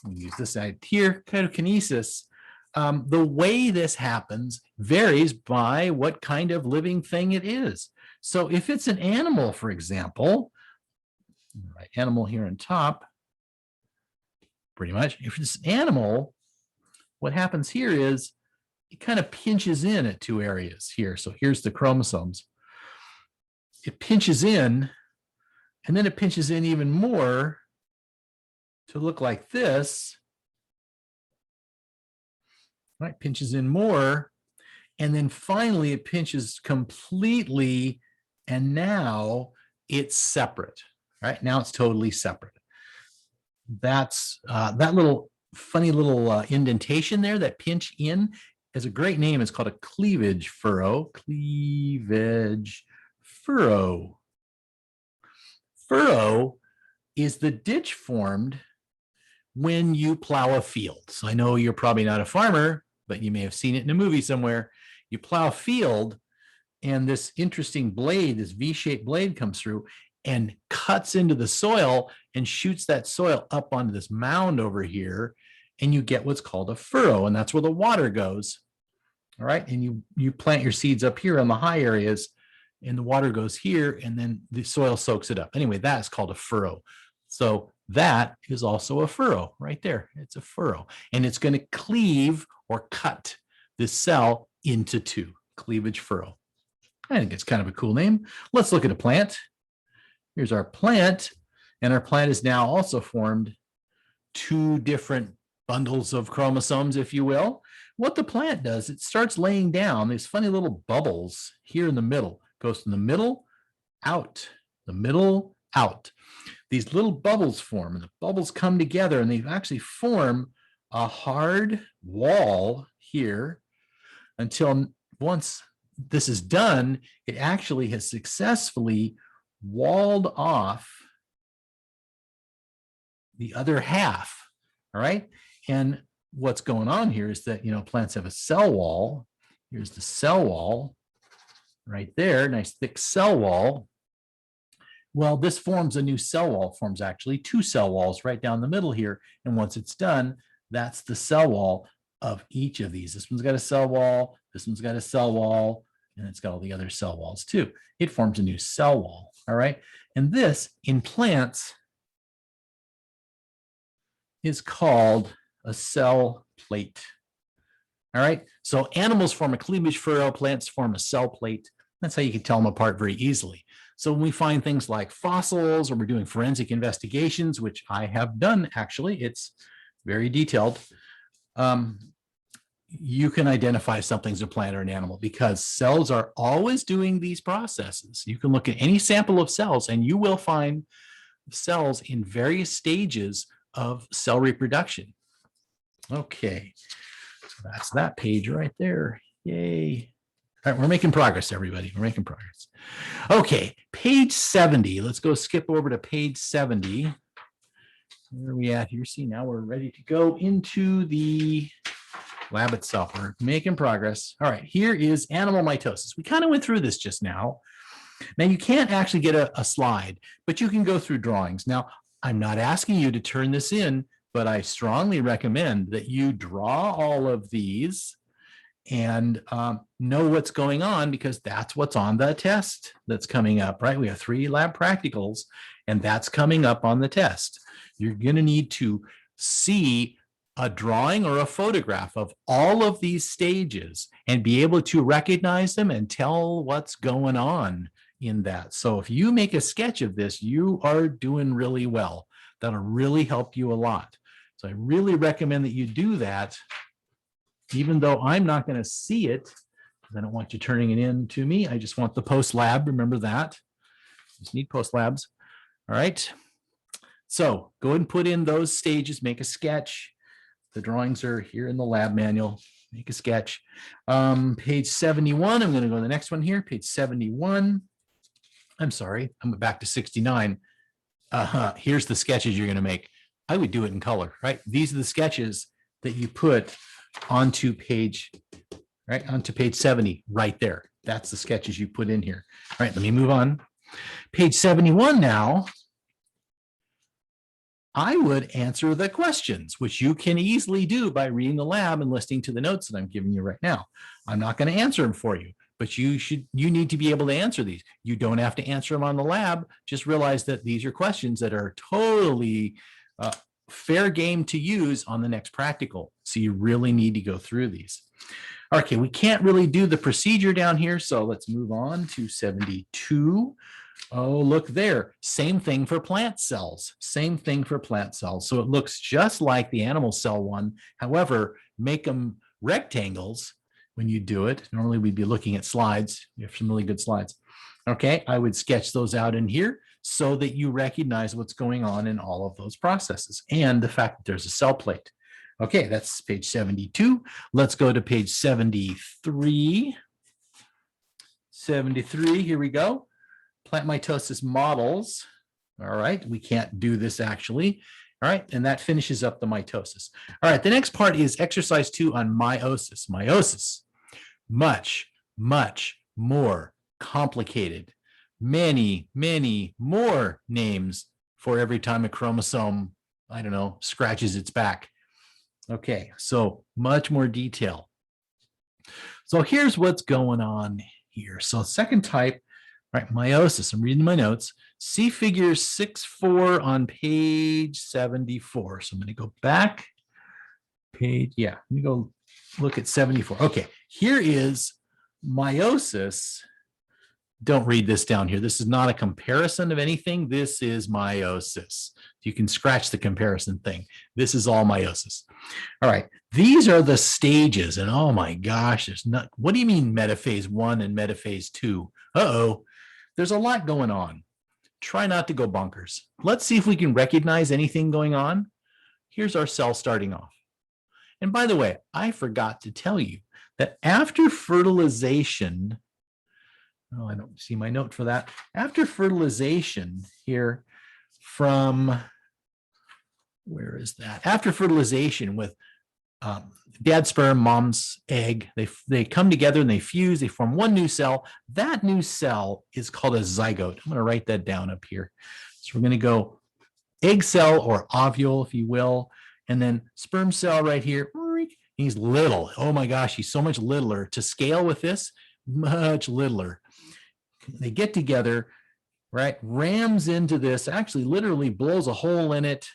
use this side here, cytokinesis, the way this happens varies by what kind of living thing it is. So if it's an animal, for example, right, animal here on top, pretty much, if it's an animal, what happens here is it kind of pinches in at two areas here. So here's the chromosomes. It pinches in, and then it pinches in even more to look like this. Right, pinches in more, and then finally it pinches completely, and now it's separate. Right, now it's totally separate. That's that little funny little indentation there, that pinch in, is a great name. It's called a cleavage furrow. Cleavage furrow. Furrow is the ditch formed when you plow a field. So I know you're probably not a farmer, but you may have seen it in a movie somewhere. You plow a field, and this interesting blade, this V-shaped blade, comes through and cuts into the soil and shoots that soil up onto this mound over here, and you get what's called a furrow, and that's where the water goes. All right, and you plant your seeds up here on the high areas, and the water goes here, and then the soil soaks it up. Anyway, that's called a furrow. So that is also a furrow right there. It's a furrow, and it's going to cleave or cut this cell into two. Cleavage furrow. I think it's kind of a cool name. Let's look at a plant. Here's our plant, and our plant is now also formed two different bundles of chromosomes, if you will. What the plant does, it starts laying down these funny little bubbles here in the middle. Goes from the middle out, the middle out. These little bubbles form, and the bubbles come together, and they actually form a hard wall here until once this is done, it actually has successfully walled off the other half. All right. And what's going on here is that, plants have a cell wall, Here's the cell wall right there, nice thick cell wall. Well, this forms a new cell wall, forms actually two cell walls right down the middle here. And once it's done, that's the cell wall of each of these. This one's got a cell wall, this one's got a cell wall, and it's got all the other cell walls too. It forms a new cell wall, all right? And this, in plants, is called a cell plate. All right, so animals form a cleavage furrow, plants form a cell plate. That's how you can tell them apart very easily. So when we find things like fossils, or we're doing forensic investigations, which I have done actually, it's very detailed, you can identify if something's a plant or an animal because cells are always doing these processes. You can look at any sample of cells and you will find cells in various stages of cell reproduction. Okay, so that's that page right there. Yay. All right, we're making progress, everybody. We're making progress. Okay, page 70. Let's go skip over to page 70. Where are we at here? See, now we're ready to go into the lab itself. We're making progress. All right, here is animal mitosis. We kind of went through this just now. Now, you can't actually get a slide, but you can go through drawings. Now, I'm not asking you to turn this in, but I strongly recommend that you draw all of these and know what's going on because that's what's on the test that's coming up, right? We have 3 lab practicals, and that's coming up on the test. You're going to need to see a drawing or a photograph of all of these stages and be able to recognize them and tell what's going on in that. So if you make a sketch of this, you are doing really well. That'll really help you a lot. So I really recommend that you do that, even though I'm not going to see it, because I don't want you turning it in to me. I just want the post lab. Remember that. Just need post labs. All right. So go ahead and put in those stages, make a sketch. The drawings are here in the lab manual. Make a sketch. Page 71. I'm going to go to the next one here. Page 71. I'm sorry. I'm back to 69. Here's the sketches you're going to make. I would do it in color, right? These are the sketches that you put onto page, right? Onto page 70 right there. That's the sketches you put in here. All right, let me move on. Page 71 now. I would answer the questions, which you can easily do by reading the lab and listening to the notes that I'm giving you right now. I'm not going to answer them for you, but you need to be able to answer these. You don't have to answer them on the lab. Just realize that these are questions that are totally fair game to use on the next practical. So you really need to go through these. Okay, we can't really do the procedure down here, so let's move on to 72. Oh, look there. Same thing for plant cells. Same thing for plant cells. So it looks just like the animal cell one. However, make them rectangles when you do it. Normally we'd be looking at slides. You have some really good slides. Okay, I would sketch those out in here so that you recognize what's going on in all of those processes and the fact that there's a cell plate. Okay, that's page 72. Let's go to page 73. 73, here we go. Plant mitosis models. All right, we can't do this actually. All right, and that finishes up the mitosis. All right, the next part is exercise 2 on meiosis. Meiosis, much, much more complicated. Many, many more names for every time a chromosome, I don't know, scratches its back. Okay, so much more detail. So here's what's going on here. So second type, right, meiosis. I'm reading my notes. See figure 6.4 on page 74. So I'm going to go back. Let me go look at 74. Okay, here is meiosis. Don't read this down here. This is not a comparison of anything. This is meiosis. You can scratch the comparison thing. This is all meiosis. All right, these are the stages. And oh my gosh, there's not, what do you mean metaphase 1 and metaphase 2? Uh-oh, there's a lot going on. Try not to go bonkers. Let's see if we can recognize anything going on. Here's our cell starting off. And by the way, I forgot to tell you that after fertilization, oh, I don't see my note for that. After fertilization here from, where is that? After fertilization with Dad's sperm, mom's egg, they come together and they fuse, they form one new cell. That new cell is called a zygote. I'm going to write that down up here. So we're going to go egg cell or ovule, if you will, and then sperm cell right here. He's little. Oh my gosh, he's so much littler. To scale with this, much littler. They get together, right? Rams into this, actually literally blows a hole in it,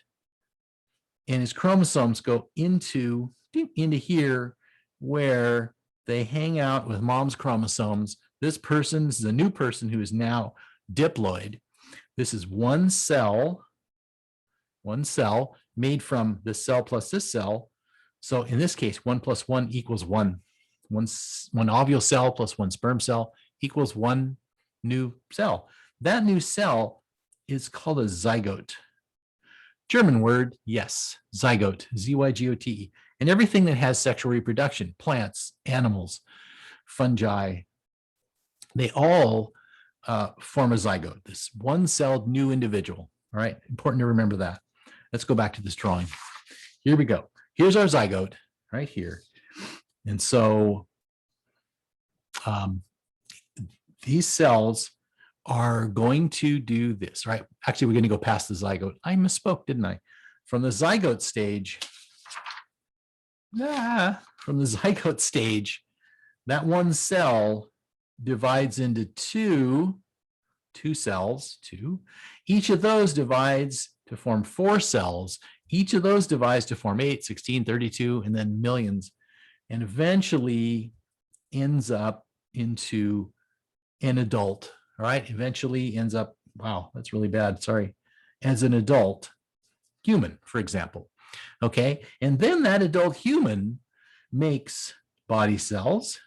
and his chromosomes go into here where they hang out with mom's chromosomes. This person is a new person who is now diploid. This is one cell made from this cell plus this cell. So in this case, 1 + 1 = 1. One ovule cell plus one sperm cell equals one new cell. That new cell is called a zygote. German word, yes, zygote, Z-Y-G-O-T-E. And everything that has sexual reproduction, plants, animals, fungi, they all form a zygote, this one-celled new individual. All right, important to remember that. Let's go back to this drawing. Here we go. Here's our zygote right here. And so these cells are going to do this, right? Actually, we're going to go past the zygote. I misspoke, didn't I? From the zygote stage, that one cell divides into two cells. Each of those divides to form 4 cells. Each of those divides to form 8, 16, 32, and then millions, and eventually ends up into an adult, right? Eventually ends up, wow, that's really bad, sorry, as an adult human, for example. Okay, and then that adult human makes body cells,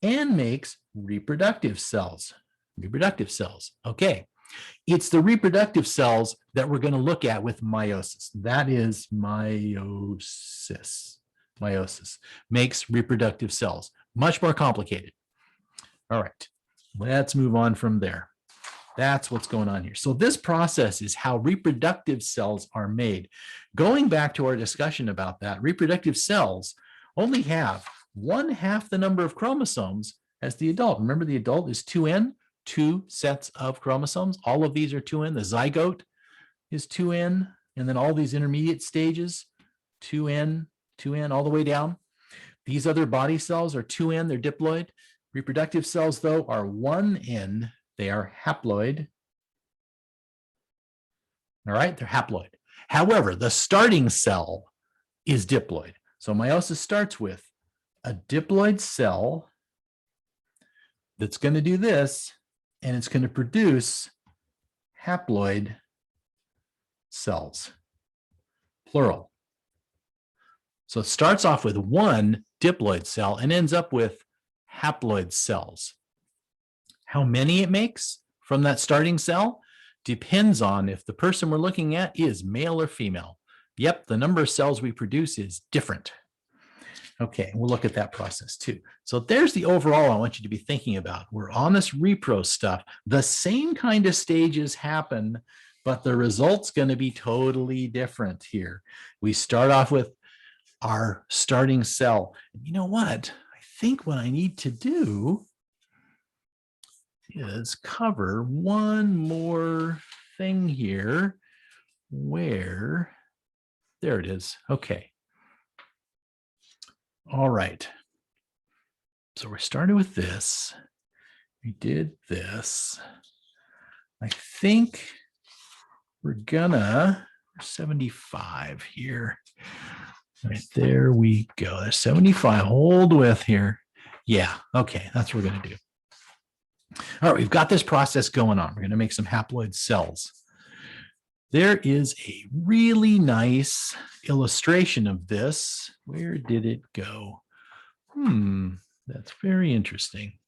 and makes reproductive cells. Okay, it's the reproductive cells that we're going to look at with meiosis. That is meiosis. Meiosis makes reproductive cells. Much more complicated. All right, let's move on from there. That's what's going on here. So this process is how reproductive cells are made. Going back to our discussion about that, reproductive cells only have 1/2 the number of chromosomes as the adult. Remember, the adult is 2N, 2 sets of chromosomes. All of these are 2N. The zygote is 2N, and then all these intermediate stages, 2N, all the way down. These other body cells are 2N, they're diploid. Reproductive cells, though, are 1N. They are haploid. All right, they're haploid. However, the starting cell is diploid. So meiosis starts with a diploid cell that's going to do this, and it's going to produce haploid cells, plural. So it starts off with one diploid cell and ends up with haploid cells. How many it makes from that starting cell depends on if the person we're looking at is male or female. Yep, the number of cells we produce is different. Okay, we'll look at that process too. So there's the overall I want you to be thinking about. We're on this repro stuff. The same kind of stages happen, but the result's going to be totally different here. We start off with our starting cell. You know what? I think what I need to do is cover one more thing here where, there it is. Okay. All right. So we started with this. We did this. I think we're gonna 75 here. Right, there we go. There's 75. Hold with here. Yeah, okay, that's what we're gonna do. All right, we've got this process going on. We're gonna make some haploid cells. There is a really nice illustration of this. Where did it go? That's very interesting.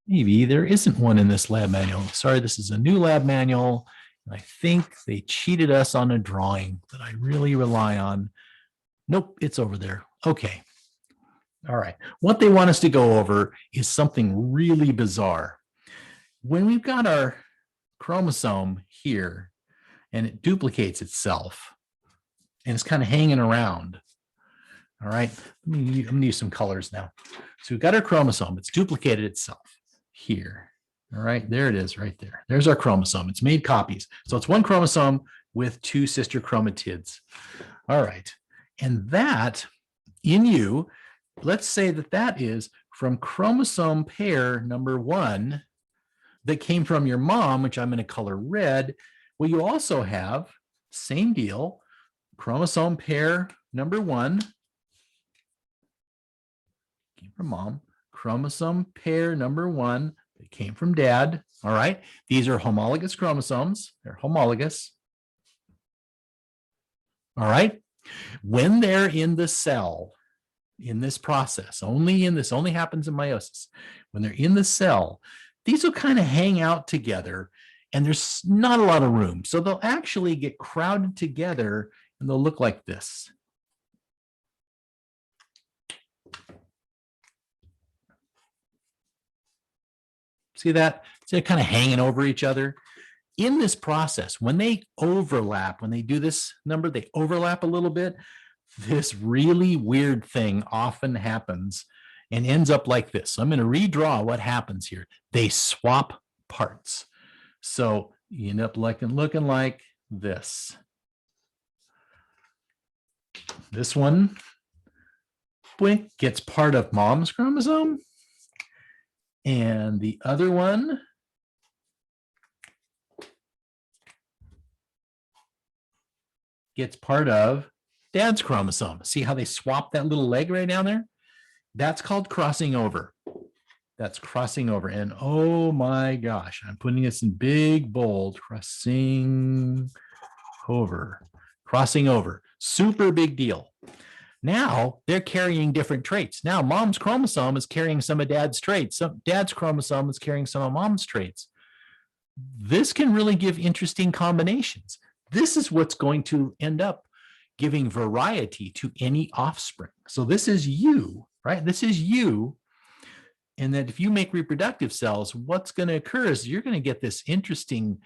Maybe there isn't one in this lab manual. Sorry, this is a new lab manual. And I think they cheated us on a drawing that I really rely on. Nope, it's over there. Okay. All right. What they want us to go over is something really bizarre. When we've got our chromosome here, and it duplicates itself, and it's kind of hanging around. All right, I'm gonna use some colors now. So we've got our chromosome. It's duplicated itself here. All right, there it is right there. There's our chromosome. It's made copies. So it's one chromosome with two sister chromatids. All right, and that in you, let's say that that is from chromosome pair number 1 that came from your mom, which I'm going to color red. Well, you also have, same deal, chromosome pair number 1 came from mom, chromosome pair number 1 that came from dad. All right, these are homologous chromosomes. They're homologous. All right, when they're in the cell, in this process, only happens in meiosis. When they're in the cell, these will kind of hang out together and there's not a lot of room. So they'll actually get crowded together and they'll look like this. See that? So they're kind of hanging over each other. In this process, when they overlap, when they do this number, they overlap a little bit. This really weird thing often happens and ends up like this. So I'm going to redraw what happens here. They swap parts. So you end up looking like this. This one gets part of mom's chromosome. And the other one gets part of dad's chromosome. See how they swap that little leg right down there? That's called crossing over. That's crossing over. And oh my gosh, I'm putting this in big bold, crossing over, super big deal. Now they're carrying different traits. Now mom's chromosome is carrying some of dad's traits. Dad's chromosome is carrying some of mom's traits. This can really give interesting combinations. This is what's going to end up giving variety to any offspring. So this is you, right? This is you. And that if you make reproductive cells, what's going to occur is you're going to get this interesting,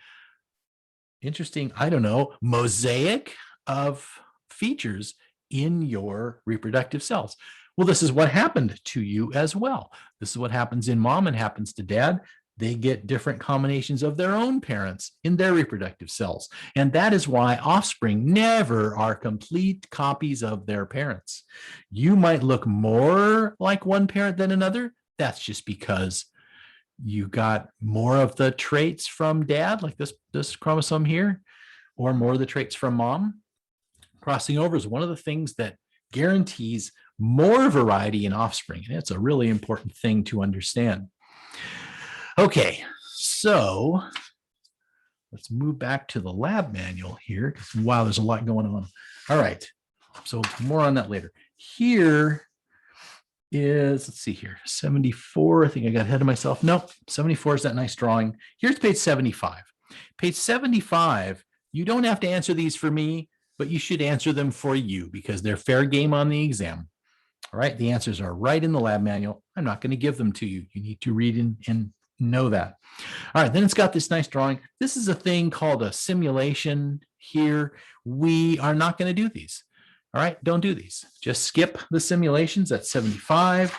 I don't know, mosaic of features in your reproductive cells. Well, this is what happened to you as well. This is what happens in mom and happens to dad. They get different combinations of their own parents in their reproductive cells. And that is why offspring never are complete copies of their parents. You might look more like one parent than another. That's just because you got more of the traits from dad, like this chromosome here, or more of the traits from mom. Crossing over is one of the things that guarantees more variety in offspring. And it's a really important thing to understand. Okay, so let's move back to the lab manual here. Wow, there's a lot going on. All right, so more on that later. Here is, let's see here, 74. I think I got ahead of myself. Nope, 74 is that nice drawing. Here's page 75. Page 75, you don't have to answer these for me, but you should answer them for you because they're fair game on the exam. All right, the answers are right in the lab manual. I'm not going to give them to you. You need to read and know that. All right, then it's got this nice drawing. This is a thing called a simulation here. We are not going to do these. All right, don't do these. Just skip the simulations at 75.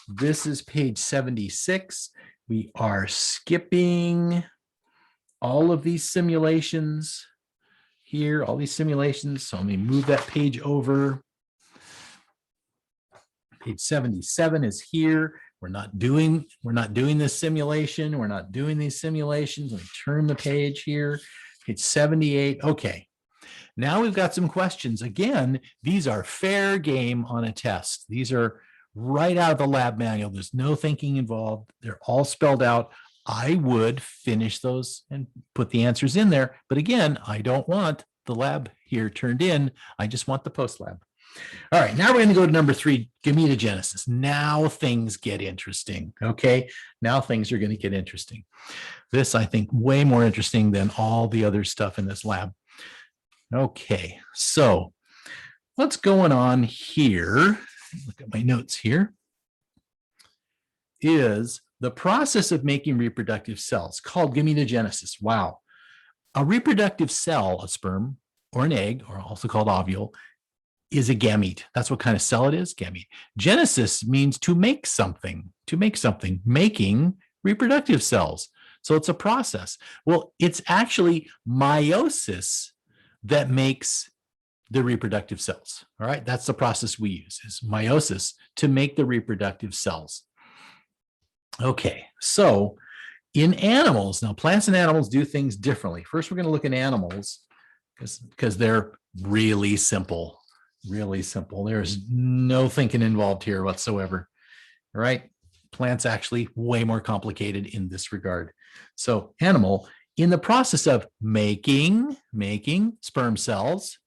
This is page 76. We are skipping all of these simulations here, all these simulations. So let me move that page over. Page 77 is here. We're not doing this simulation. We're not doing these simulations. Let me turn the page here. Page 78. Okay. Now we've got some questions. Again, these are fair game on a test. These are right out of the lab manual. There's no thinking involved. They're all spelled out. I would finish those and put the answers in there. But again, I don't want the lab here turned in. I just want the post lab. All right, now we're going to go to number 3, gametogenesis. Now things get interesting, okay? Now things are going to get interesting. This, I think, way more interesting than all the other stuff in this lab. Okay, so what's going on here, look at my notes here, is the process of making reproductive cells called gametogenesis. Wow. A reproductive cell, a sperm, or an egg, or also called ovule, is a gamete. That's what kind of cell it is, gamete. Genesis means to make something, making reproductive cells. So it's a process. Well, it's actually meiosis that makes the reproductive cells. All right, that's the process we use, is meiosis, to make the reproductive cells. Okay, so in animals, now plants and animals do things differently. First, we're going to look at animals because they're really simple, really simple. There's no thinking involved here whatsoever. All right, plants actually way more complicated in this regard. So animal, in the process of making sperm cells.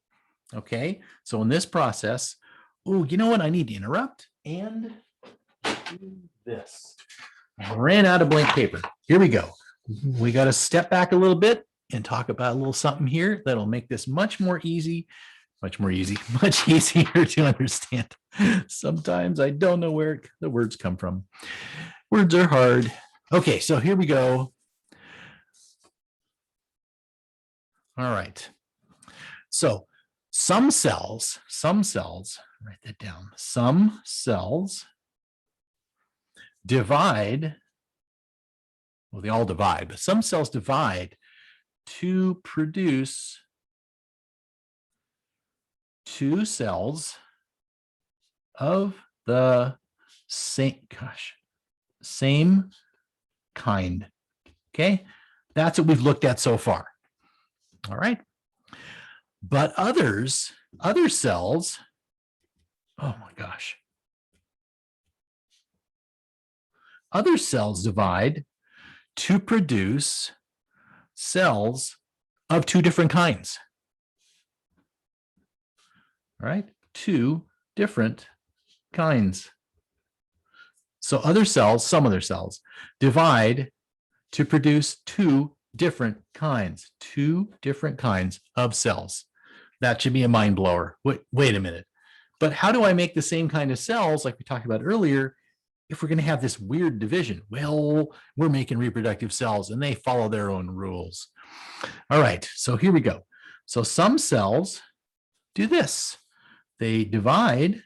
Okay, so in this process, oh, you know what? I need to interrupt and do this. I ran out of blank paper. Here we go. We got to step back a little bit and talk about a little something here that'll make this much easier to understand. Sometimes I don't know where the words come from. Words are hard. Okay, so here we go. All right. So some cells, write that down. Some cells divide, well, they all divide, but some cells divide to produce two cells of the same kind. Okay, that's what we've looked at so far. All right. But other cells, oh my gosh. Other cells divide to produce cells of two different kinds. All right, two different kinds. So some other cells divide to produce two different kinds of cells. That should be a mind blower. Wait a minute. But how do I make the same kind of cells like we talked about earlier if we're going to have this weird division? Well, we're making reproductive cells and they follow their own rules. All right, so here we go. So some cells do this. They divide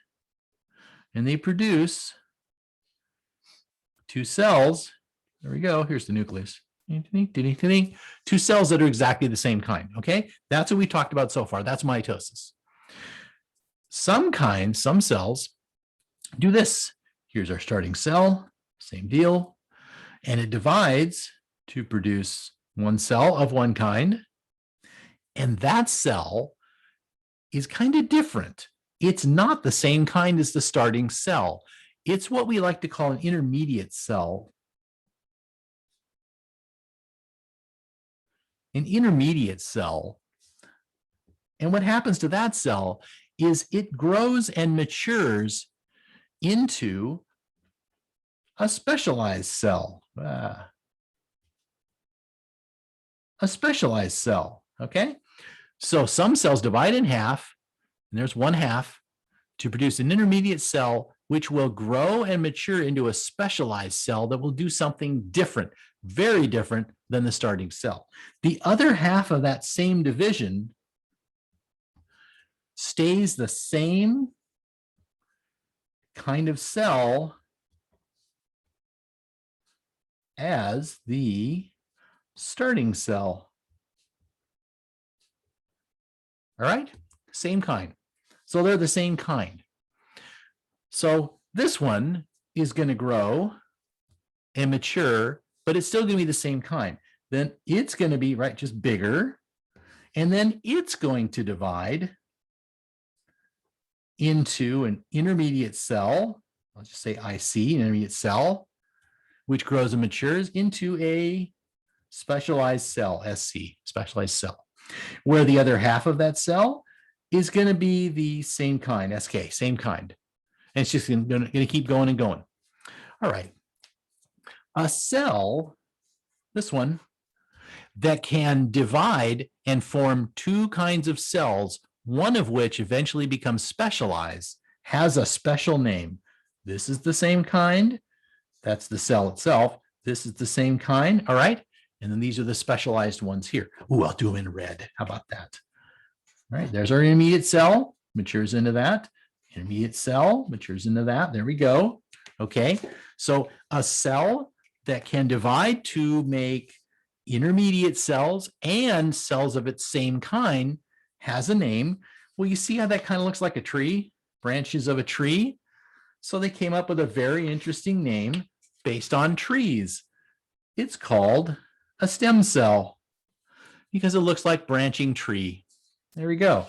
and they produce two cells. There we go. Here's the nucleus. Two cells that are exactly the same kind. Okay, that's what we talked about so far. That's mitosis. Some cells do this. Here's our starting cell, same deal, and it divides to produce one cell of one kind, and that cell is kind of different. It's not the same kind as the starting cell. It's what we like to call an intermediate cell. An intermediate cell. And what happens to that cell is it grows and matures into a specialized cell. A specialized cell, okay? So some cells divide in half, and there's one half, to produce an intermediate cell which will grow and mature into a specialized cell that will do something different, very different than the starting cell. The other half of that same division stays the same kind of cell as the starting cell. All right, same kind. So they're the same kind. So this one is going to grow and mature, but it's still going to be the same kind. Then it's going to be, right, just bigger. And then it's going to divide into an intermediate cell. I'll just say IC, an intermediate cell, which grows and matures into a specialized cell, SC, specialized cell, where the other half of that cell is going to be the same kind, SK, same kind. And it's just going to keep going and going. All right. A cell, this one, that can divide and form two kinds of cells, one of which eventually becomes specialized, has a special name. This is the same kind. That's the cell itself. This is the same kind. All right. And then these are the specialized ones here. Ooh, I'll do them in red. How about that? All right, there's our intermediate cell, matures into that. Intermediate cell matures into that. There we go. Okay, so a cell that can divide to make intermediate cells and cells of its same kind has a name. Well, you see how that kind of looks like a tree, branches of a tree. So they came up with a very interesting name based on trees. It's called a stem cell because it looks like branching tree. There we go.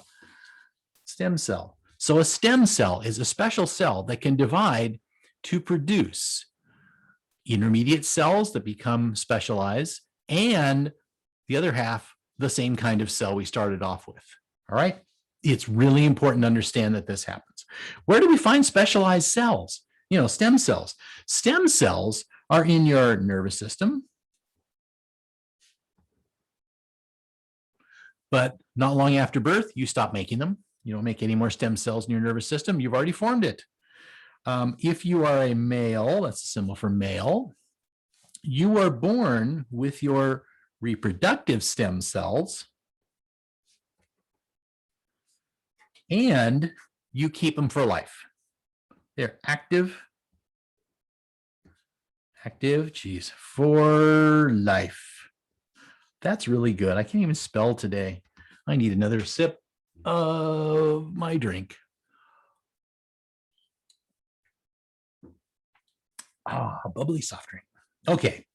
Stem cell. So a stem cell is a special cell that can divide to produce intermediate cells that become specialized and the other half, the same kind of cell we started off with. All right. It's really important to understand that this happens. Where do we find specialized cells? You know, stem cells. Stem cells are in your nervous system, but not long after birth, you stop making them. You don't make any more stem cells in your nervous system. You've already formed it. If you are a male, that's a symbol for male, you are born with your reproductive stem cells and you keep them for life. They're active, geez, for life. That's really good. I can't even spell today. I need another sip of my drink. Bubbly soft drink. Okay.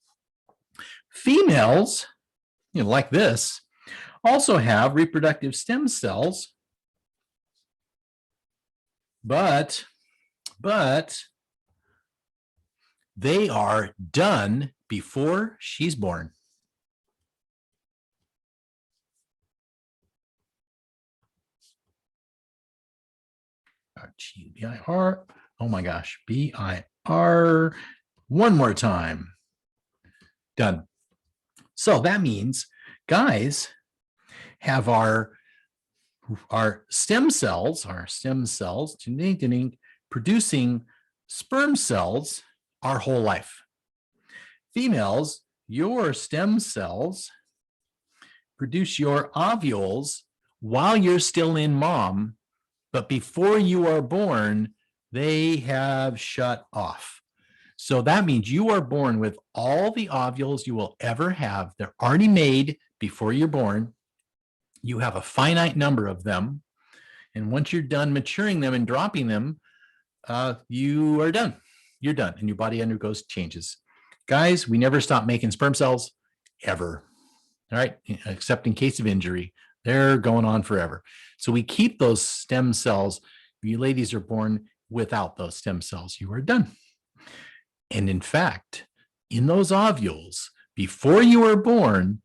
Females, you know, like this, also have reproductive stem cells, but they are done before she's born. B-I-R. Oh my gosh. B-I-R. One more time. Done. So that means guys have our stem cells, producing sperm cells our whole life. Females, your stem cells produce your ovules while you're still in mom, but before you are born, they have shut off. So that means you are born with all the ovules you will ever have. They're already made before you're born. You have a finite number of them. And once you're done maturing them and dropping them, you are done. You're done, and your body undergoes changes. Guys, we never stop making sperm cells, ever. All right, except in case of injury. They're going on forever. So we keep those stem cells. You ladies are born without those stem cells. You are done. And in fact, in those ovules, before you were born,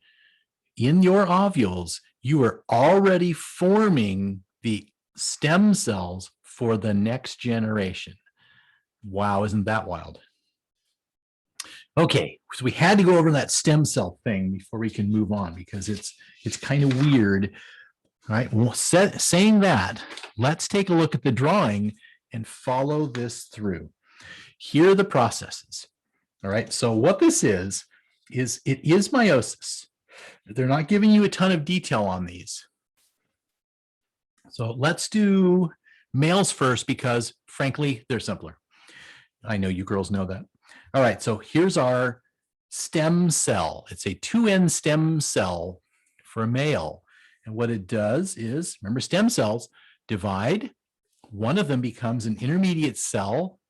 in your ovules, you are already forming the stem cells for the next generation. Wow, isn't that wild? Okay, so we had to go over that stem cell thing before we can move on because it's kind of weird. All right, well, saying that, let's take a look at the drawing and follow this through. Here are the processes. All right, so what this is it is meiosis. They're not giving you a ton of detail on these. So let's do males first because, frankly, they're simpler. I know you girls know that. All right, so here's our stem cell. It's a 2N stem cell for a male. And what it does is, remember, stem cells divide. One of them becomes an intermediate cell.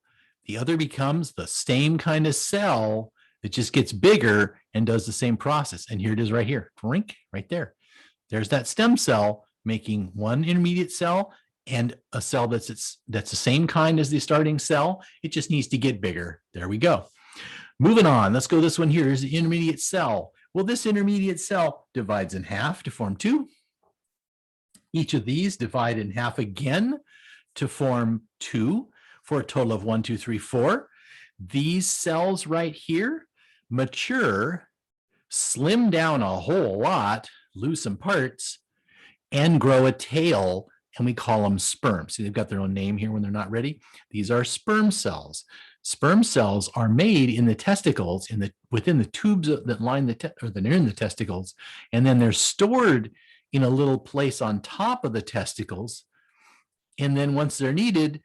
The other becomes the same kind of cell that just gets bigger and does the same process. And here it is right here, right there. There's that stem cell making one intermediate cell and a cell that's the same kind as the starting cell. It just needs to get bigger. There we go. Moving on, let's go this one here. Here's the intermediate cell. Well, this intermediate cell divides in half to form two. Each of these divide in half again to form two for a total of 1, 2, 3, 4. These cells right here mature, slim down a whole lot, lose some parts, and grow a tail, and we call them sperm. See, they've got their own name here when they're not ready. These are sperm cells. Sperm cells are made in the testicles, within the tubes that line that are in the testicles, and then they're stored in a little place on top of the testicles. And then once they're needed,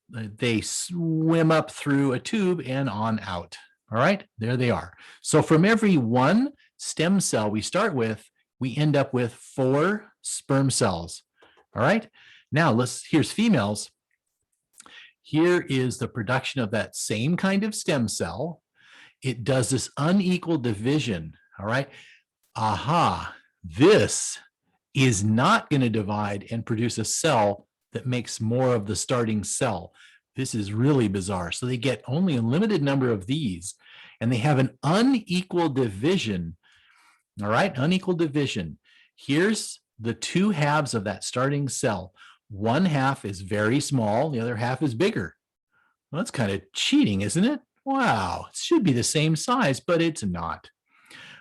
they swim up through a tube and on out. All right, there they are. So from every one stem cell we start with, we end up with 4 sperm cells. All right, now here's females. Here is the production of that same kind of stem cell. It does this unequal division. All right, aha, this is not going to divide and produce a cell that makes more of the starting cell. This is really bizarre. So they get only a limited number of these, and they have an unequal division. All right, unequal division. Here's the 2 halves of that starting cell. One half is very small, the other half is bigger. Well, that's kind of cheating, isn't it? Wow, it should be the same size, but it's not.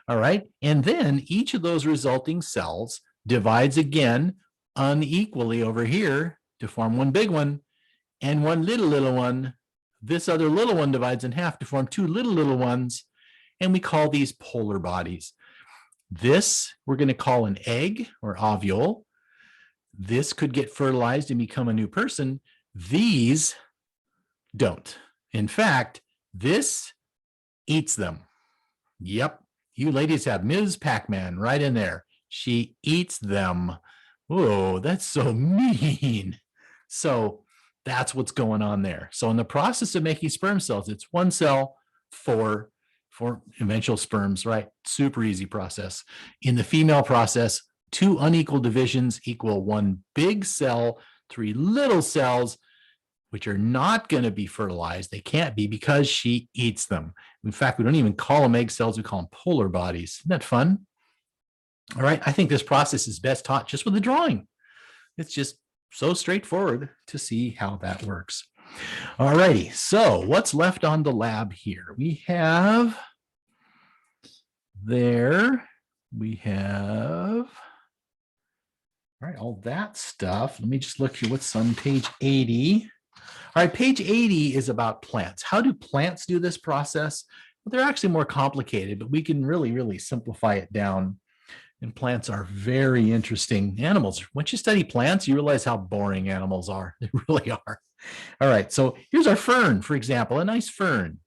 All right, and then each of those resulting cells divides again unequally over here to form one big one and one little one. This other little one divides in half to form 2 little ones, and we call these polar bodies. This we're going to call an egg or ovule. This could get fertilized and become a new person. These don't. In fact, this eats them. Yep, you ladies have Ms. Pac-Man right in there. She eats them. Whoa, that's so mean. So that's what's going on there. So in the process of making sperm cells, it's 1 cell, 4 eventual sperms, right? Super easy process. In the female process, 2 unequal divisions equal 1 big cell, 3 little cells, which are not going to be fertilized. They can't be because she eats them. In fact, we don't even call them egg cells. We call them polar bodies. Isn't that fun? All right. I think this process is best taught just with a drawing. It's just so straightforward to see how that works. All righty. So what's left on the lab here? We have all right, all that stuff. Let me just look here what's on page 80. All right, page 80 is about plants. How do plants do this process? Well, they're actually more complicated, but we can really simplify it down. And plants are very interesting animals. Once you study plants, you realize how boring animals are. They really are. All right, so here's our fern, for example, a nice fern.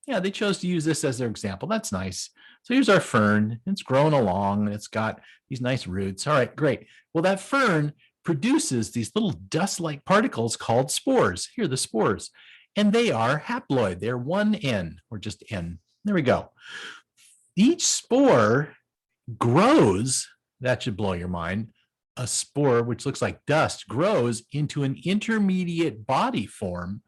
Yeah, they chose to use this as their example. That's nice. So here's our fern. It's growing along. It's got these nice roots. All right, great. Well, that fern produces these little dust-like particles called spores. Here are the spores. And they are haploid. They're 1N, or just N. There we go. Each spore grows, that should blow your mind, a spore, which looks like dust, grows into an intermediate body form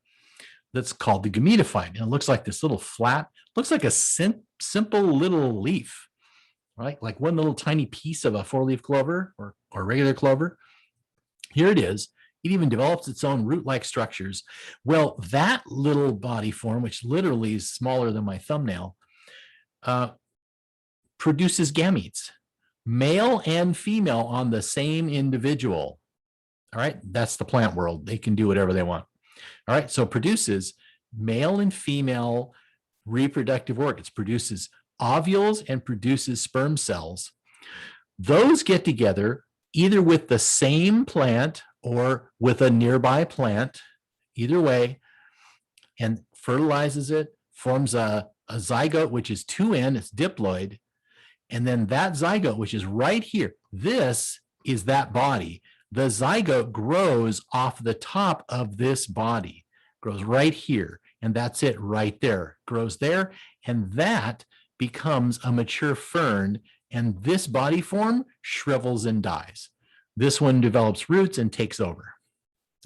that's called the gametophyte. And it looks like this little flat, looks like a simple little leaf, right? Like one little tiny piece of a 4-leaf clover or regular clover. Here it is. It even develops its own root-like structures. Well, that little body form, which literally is smaller than my thumbnail, produces gametes, male and female on the same individual. All right, that's the plant world. They can do whatever they want. All right, so it produces male and female reproductive organs, produces ovules and produces sperm cells. Those get together either with the same plant or with a nearby plant, either way, and fertilizes it, forms a zygote, which is 2N, it's diploid, and then that zygote, which is right here, this is that body. The zygote grows off the top of this body, grows right here, and that's it right there, grows there, and that becomes a mature fern, and this body form shrivels and dies. This one develops roots and takes over.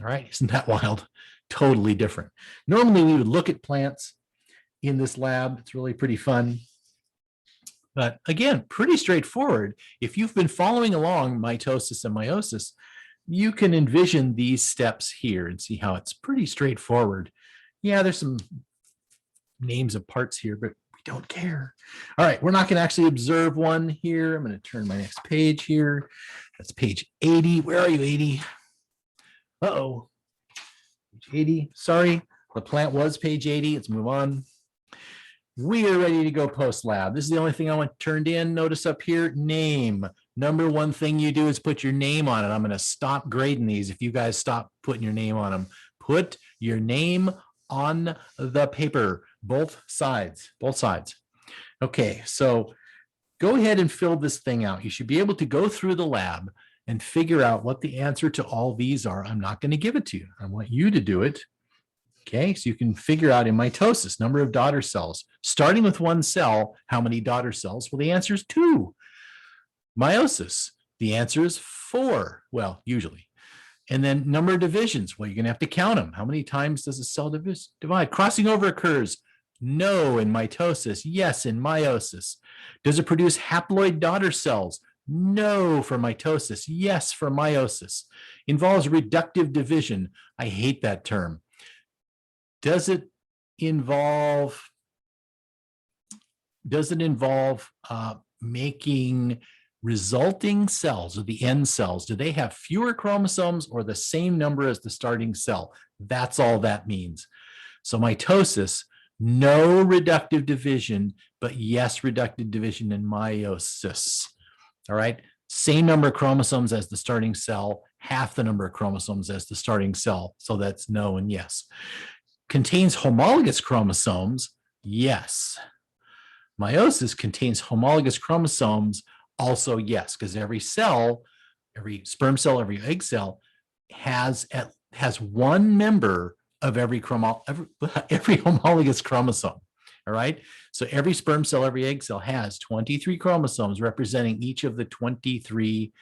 All right, isn't that wild? Totally different. Normally we would look at plants in this lab. It's really pretty fun. But again, pretty straightforward. If you've been following along mitosis and meiosis, you can envision these steps here and see how it's pretty straightforward. Yeah, there's some names of parts here, but we don't care. All right, we're not going to actually observe one here. I'm going to turn my next page here. That's page 80. Where are you, 80? Uh-oh. Page 80. Sorry, the plant was page 80. Let's move on. We are ready to go post lab. This is the only thing I want turned in. Notice up here, name, Number one thing you do is put your name on it. I'm going to stop grading these if you guys stop putting your name on them. Put your name on the paper, both sides, both sides. Okay, so go ahead and fill this thing out. You should be able to go through the lab and figure out what the answer to all these are. I'm not going to give it to you. I want you to do it. Okay, so you can figure out in mitosis, number of daughter cells. Starting with one cell, how many daughter cells? Well, the answer is 2. Meiosis, the answer is 4. Well, usually. And then number of divisions. Well, you're going to have to count them. How many times does a cell divide? Crossing over occurs. No in mitosis. Yes in meiosis. Does it produce haploid daughter cells? No for mitosis. Yes for meiosis. Involves reductive division. I hate that term. Does it involve making resulting cells, or the end cells? Do they have fewer chromosomes or the same number as the starting cell? That's all that means. So mitosis, no reductive division, but yes, reductive division in meiosis. All right. Same number of chromosomes as the starting cell, half the number of chromosomes as the starting cell. So that's no and yes. Contains homologous chromosomes. Yes. Meiosis contains homologous chromosomes. Also, yes, because every cell, every sperm cell, every egg cell has one member of every homologous chromosome. All right. So every sperm cell, every egg cell has 23 chromosomes representing each of the 23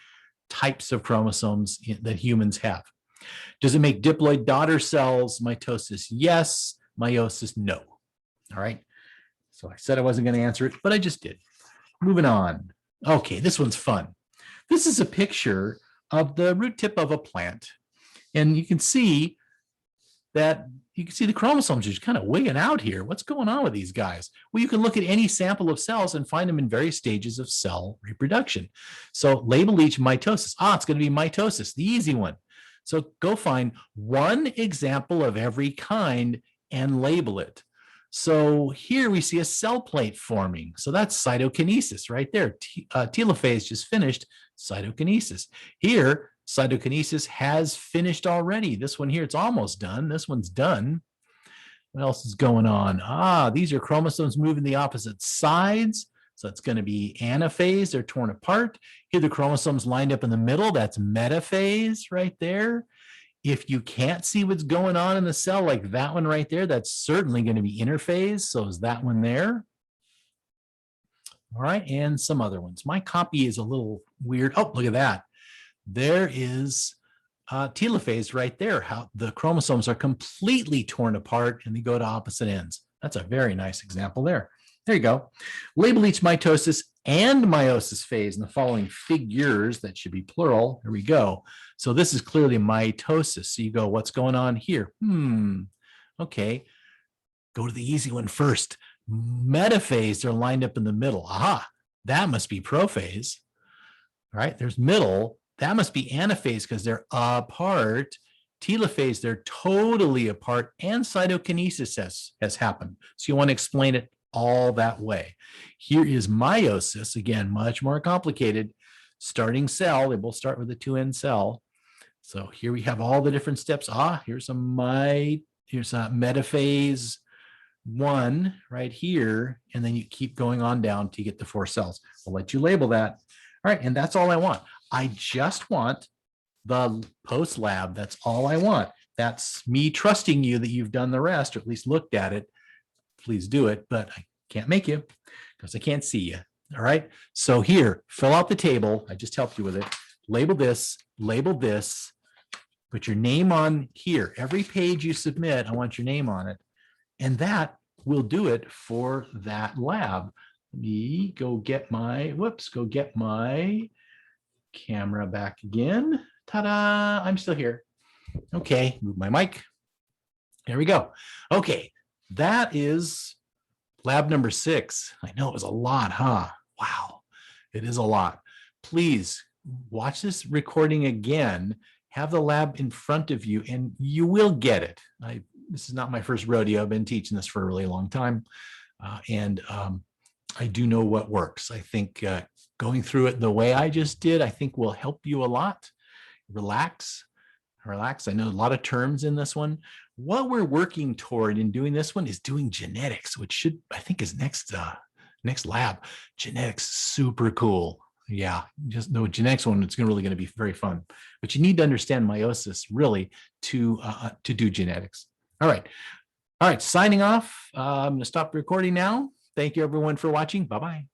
types of chromosomes that humans have. Does it make diploid daughter cells? Mitosis, yes. Meiosis, no. All right. So I said I wasn't going to answer it, but I just did. Moving on. Okay, this one's fun. This is a picture of the root tip of a plant. And you can see the chromosomes are just kind of wigging out here. What's going on with these guys? Well, you can look at any sample of cells and find them in various stages of cell reproduction. So label each mitosis. It's going to be mitosis, the easy one. So go find one example of every kind and label it. So here we see a cell plate forming. So that's cytokinesis right there. Telophase just finished cytokinesis. Here, cytokinesis has finished already. This one here, it's almost done. This one's done. What else is going on? These are chromosomes moving the opposite sides. So it's going to be anaphase. They're torn apart. Here, the chromosomes lined up in the middle. That's metaphase right there. If you can't see what's going on in the cell, like that one right there, that's certainly going to be interphase. So is that one there? All right, and some other ones. My copy is a little weird. Oh, look at that. There is telophase right there. How the chromosomes are completely torn apart and they go to opposite ends. That's a very nice example there. There you go. Label each mitosis and meiosis phase in the following figures. That should be plural. There we go. So this is clearly mitosis. So you go, what's going on here? Okay. Go to the easy one first. Metaphase, they're lined up in the middle. That must be prophase. All right, there's middle. That must be anaphase because they're apart. Telophase, they're totally apart. And cytokinesis has happened. So you want to explain it all that way. Here is meiosis, again, much more complicated. Starting cell, they both start with a 2-end cell. So here we have all the different steps. Here's a metaphase 1 right here, and then you keep going on down to get the 4 cells. I'll let you label that. All right, and that's all I want. I just want the post lab. That's all I want. That's me trusting you that you've done the rest, or at least looked at it. Please do it, but I can't make you because I can't see you. All right. So here, fill out the table. I just helped you with it. Label this, put your name on here. Every page you submit, I want your name on it. And that will do it for that lab. Let me go get my camera back again. Ta-da, I'm still here. Okay, move my mic. There we go. Okay, that is lab number 6. I know it was a lot, huh? Wow, it is a lot. Please watch this recording again. Have the lab in front of you and you will get it. This is not my first rodeo. I've been teaching this for a really long time. And I do know what works. I think going through it the way I just did, I think will help you a lot. Relax, relax. I know a lot of terms in this one. What we're working toward in doing this one is doing genetics, which should, I think, is next lab. Genetics, super cool. Yeah, just no genetics one. It's really going to be very fun. But you need to understand meiosis really to do genetics. All right. Signing off. I'm going to stop recording now. Thank you, everyone, for watching. Bye-bye.